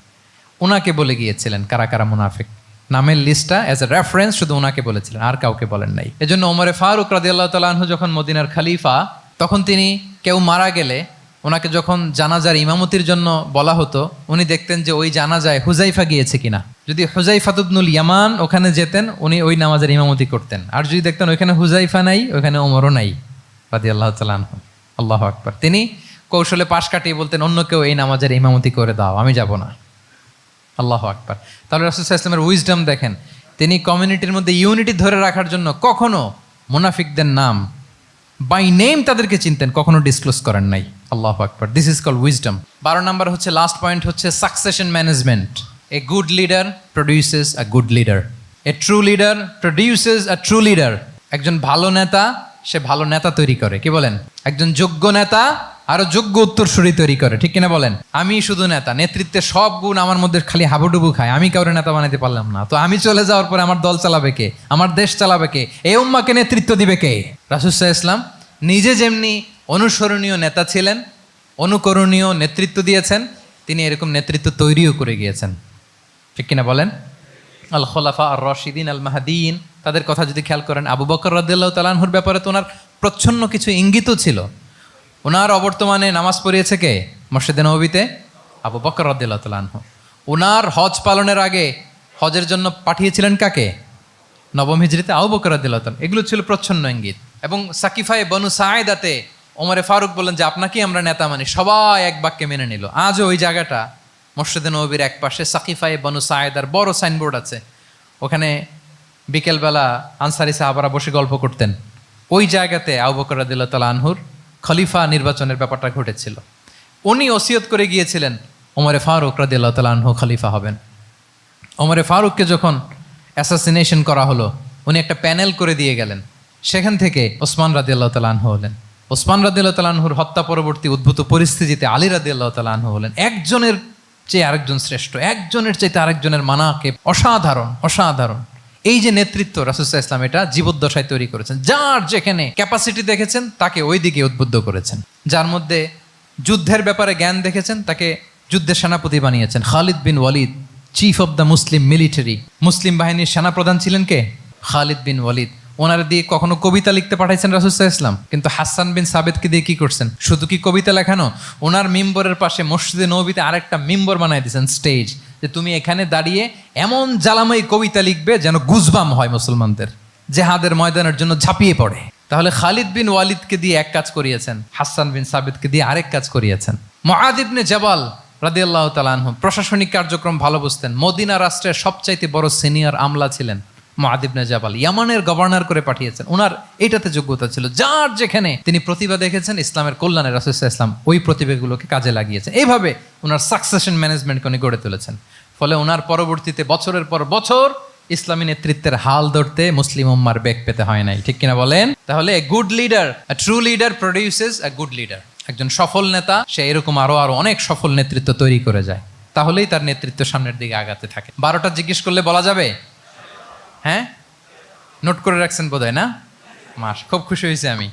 উনাকে বলে গিয়েছিলেন কারা কারা মুনাফিক, নামের লিস্টটা অ্যাজ এ রেফারেন্স শুধু উনাকে বলেছিলেন, আর কাউকে বলেন নাই। এজন্য ওমরে ফারুক রাদিয়াল্লাহু তাআলা আনহু যখন মদিনার খলিফা, তখন তিনি কেউ মারা গেলে ওনাকে যখন জানাজার ইমামতির জন্য বলা হতো, উনি দেখতেন যে ওই জানাজায় হুযায়ফা গিয়েছে কিনা। যদি হুযায়ফা ইবনুল ইয়ামান ওখানে যেতেন, উনি ওই নামাজের ইমামতি করতেন। আর যদি দেখতেন ওইখানে হুযায়ফা নাই, ওইখানে ওমরও নাই রাদিয়াল্লাহু তাআলা আনহু, আল্লাহু আকবার, তিনি কৌশলে পাশ কাটিয়ে বলতেন অন্য কেউ এই নামাজের ইমামতি করে দাও, আমি যাব না। আল্লাহু আকবার। তাহলে রাসূল সাল্লাল্লাহু আলাইহি ওয়াসাল্লামের উইজডম দেখেন, তিনি কমিউনিটির মধ্যে ইউনিটি ধরে রাখার জন্য কখনো মুনাফিকদের নাম বাই নেম তাদেরকে চিনতেন, কখনো ডিসক্লোজ করেন নাই। আল্লাহু আকবার, দিস ইজ কল্ড উইজডম। 12 নম্বর হচ্ছে, লাস্ট পয়েন্ট হচ্ছে succession management. A good leader produces a good leader, a true leader produces a true leader. একজন ভালো নেতা সে ভালো নেতা তৈরি করে, কি বলেন? একজন যোগ্য নেতা আরো যোগ্য উত্তরসূরি তৈরি করে, ঠিক কিনা বলেন? আমি শুধু নেতা, নেতৃত্বের সব গুণ আমার মধ্যে খালি হাবুডুবু খায়, আমি কাউরে নেতা বানাতে পারলাম না, তো আমি চলে যাওয়ার পরে আমার দল চালাবে কে, আমার দেশ চালাবে কে, এই উম্মাকে নেতৃত্ব দিবে কে? রাসূল সাল্লাল্লাহু আলাইহি ওয়াসাল্লাম নিজে যেমনি অনুসরণীয় নেতা ছিলেন, অনুকরণীয় নেতৃত্ব দিয়েছেন, তিনি এরকম নেতৃত্ব তৈরিও করে গিয়েছেন, ঠিক কিনা বলেন? আল খোলাফা আর রশিদিন আল মাহদিন, তাদের কথা যদি খেয়াল করেন, আবু বকর রাদিয়াল্লাহু তাআলা আনহুর ব্যাপারে তো ওনার প্রচ্ছন্ন কিছু ইঙ্গিতও ছিল। ওনার অবর্তমানে নামাজ পড়িয়েছে কে মসজিদে নববীতে? আবু বকর রাদিয়াল্লাহু তাআলা আনহু। ওনার হজ পালনের আগে হজের জন্য পাঠিয়েছিলেন কাকে? নবম হিজরিতে আবু বকর রাদিয়াল্লাহু তাআলা। এগুলো ছিল প্রচ্ছন্ন ইঙ্গিত। এবং সাকিফায়ে বনু সাঈদাতে ওমরে ফারুক বললেন যে আপনাকেই আমরা নেতা মানি, সবাই এক বাক্যে মেনে নিল। আজও ওই জায়গাটা মসজিদে নববীর এক পাশে সাকিফায়ে বনু সাঈদার বড় সাইনবোর্ড আছে, ওখানে বিকেলবেলা আনসারি সাহাবারা বসে গল্প করতেন। ওই জায়গাতে আবু বকর রাদিয়াল্লাহু তাআলা আনহুর খলিফা নির্বাচনের ব্যাপারটা ঘটেছিল। উনি ওসিয়ত করে গিয়েছিলেন ওমরে ফারুক রাদিয়াল্লাহু তাআলা আনহু খলিফা হবেন। ওমরে ফারুককে যখন অ্যাসাসিনেশন করা হলো, উনি একটা প্যানেল করে দিয়ে গেলেন, সেখান থেকে ওসমান রাদিয়াল্লাহু তাআলা আনহু হলেন। ওসমান রাদিয়াল্লাহু তাআলা আনহুর হত্যা পরবর্তী উদ্ভূত পরিস্থিতিতে আলী রাদিয়াল্লাহু তাআলা আনহু হলেন। একজনের চেয়ে আরেকজন শ্রেষ্ঠ, একজনের চাইতে আরেকজনের মানাকে অসাধারণ, অসাধারণ। এই যে নেতৃত্ব রাসূল সাল্লাল্লাহু আলাইহি ওয়াসাল্লাম এটা জীবদ্দশায় তৈরি করেছেন। যার যেখানে ক্যাপাসিটি দেখেছেন তাকে ওই দিকে উদ্বুদ্ধ করেছেন। যার মধ্যে যুদ্ধের ব্যাপারে জ্ঞান দেখেছেন তাকে যুদ্ধের সেনাপতি বানিয়েছেন। Khalid bin Walid, chief of the Muslim military, মুসলিম বাহিনীর সেনাপ্রধান ছিলেন কে? খালিদ বিন ওয়ালিদ। ওনার দিয়ে কখনো কবিতা লিখতে পাঠাইছেন রাসূল সাল্লাল্লাহু আলাইহি ওয়াসাল্লাম, কিন্তু হাসান বিন সাবিতকে দিয়ে কি করছেন? শুধু কি কবিতা লেখানো, ওনার মিম্বরের পাশে মসজিদে নববীতে আরেকটা মিম্বর বানাই দিয়েছেন, স্টেজ, যে তুমি এখানে দাঁড়িয়ে এমন জ্বালাময়ী কবিতা লিখবে যেন গুজবাম হয় মুসলমানদের, জেহাদের ময়দানের জন্য ঝাঁপিয়ে পড়ে। তাহলে খালিদ বিন ওয়ালিদকে দিয়ে এক কাজ করিয়েছেন, হাসান বিন সাবিতকে দিয়ে আরেক কাজ করিয়েছেন। মুআয ইবনে জাবাল রাদিয়াল্লাহু তাআলা আনহু প্রশাসনিক কার্যক্রম ভালো বুঝতেন। মদিনা রাষ্ট্রের সবচাইতে বড় সিনিয়র আমলা ছিলেন মুআয ইবনে জাবাল, ইয়ামানের গভর্নর করে পাঠিয়েছেন। ওনার এটাতে যোগ্যতা ছিল। যার যেখানে তিনি প্রতিভা দেখেছেন ইসলামের কল্যাণে, রাসূল সাল্লাল্লাহু আলাইহি ওয়াসাল্লাম ওই প্রতিভাগুলোকে কাজে লাগিয়েছেন। এইভাবে ওনার সাকসেশন ম্যানেজমেন্টকে উনি গড়ে তুলেছেন। ফলে ওনার পরবর্তীতে বছরের পর বছর ইসলামী নেতৃত্বের হাল ধরতে মুসলিম উম্মার বেগ পেতে হয় নাই, ঠিক কিনা বলেন? তাহলে good leader, true leader produces a good leader. একজন সফল নেতা সে এরকম আরো অনেক সফল নেতৃত্ব তৈরি করে যায়, তাহলেই তার নেতৃত্ব সামনের দিকে আগাতে থাকে। 12টা জিজ্ঞেস করলে বলা যাবে? হ্যাঁ, নোট করে রাখছেন বোধহয় না? খুব খুশি হয়েছে আমি,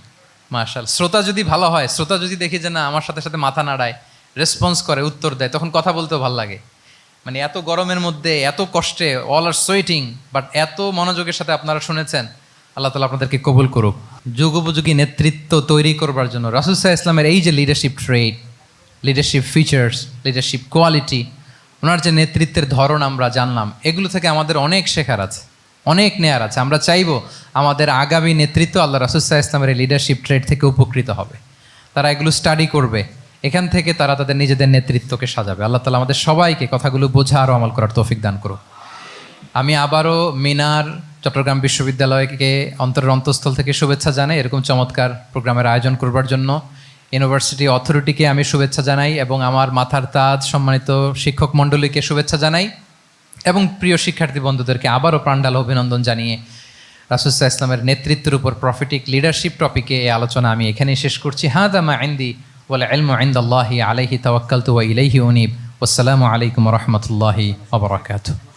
মাশাআল্লাহ। শ্রোতা যদি ভালো হয়, শ্রোতা যদি দেখি যে না আমার সাথে সাথে মাথা নাড়ায়, রেসপন্স করে, উত্তর দেয়, তখন কথা বলতেও ভালো লাগে। মানে এত গরমের মধ্যে, এত কষ্টে, অল আর সোয়েটিং, বাট এত মনোযোগের সাথে আপনারা শুনেছেন। আল্লাহ তাআলা আপনাদেরকে কবুল করুক। যুগোপযোগী নেতৃত্ব তৈরি করবার জন্য রাসূল সাল্লাল্লাহু আলাইহি ওয়াসাল্লামের এই যে লিডারশিপ ট্রেট, লিডারশিপ ফিচার্স, লিডারশিপ কোয়ালিটি, ওনার যে নেতৃত্বের ধরন আমরা জানলাম, এগুলো থেকে আমাদের অনেক শেখার আছে, অনেক নেয়ার আছে। আমরা চাইবো আমাদের আগামী নেতৃত্ব আল্লাহ রাসূল সাল্লাল্লাহু আলাইহি ওয়াসাল্লামের এই লিডারশিপ ট্রেট থেকে উপকৃত হবে। তারা এগুলো স্টাডি করবে, এখান থেকে তারা তাদের নিজেদের নেতৃত্বকে সাজাবে। আল্লাহ তাআলা আমাদের সবাইকে কথাগুলো বোঝা আর আমল করার তৌফিক দান করুক। আমি আবারও মিনার চট্টগ্রাম বিশ্ববিদ্যালয়কে অন্তরের অন্তঃস্থল থেকে শুভেচ্ছা জানাই এরকম চমৎকার প্রোগ্রামের আয়োজন করবার জন্য। ইউনিভার্সিটি অথরিটিকে আমি শুভেচ্ছা জানাই এবং আমার মাথার তাজ সম্মানিত শিক্ষক মণ্ডলীকে শুভেচ্ছা জানাই এবং প্রিয় শিক্ষার্থী বন্ধুদেরকে আবারও প্রাণঢাল অভিনন্দন জানিয়ে রাসূল সাল্লাল্লাহু আলাইহি ওয়াসাল্লামের নেতৃত্বের উপর প্রফিটিক লিডারশিপ টপিকে এই আলোচনা আমি এখানেই শেষ করছি। হাদা মা ইনদি ওয়াল ইলমু ইনদাল্লাহি আলাইহি তাওয়াক্কালতু ওয়া ইলাইহি উনীব। ওয়াসসালামু আলাইকুম ওয়া রাহমাতুল্লাহি ওয়া বারাকাতুহু।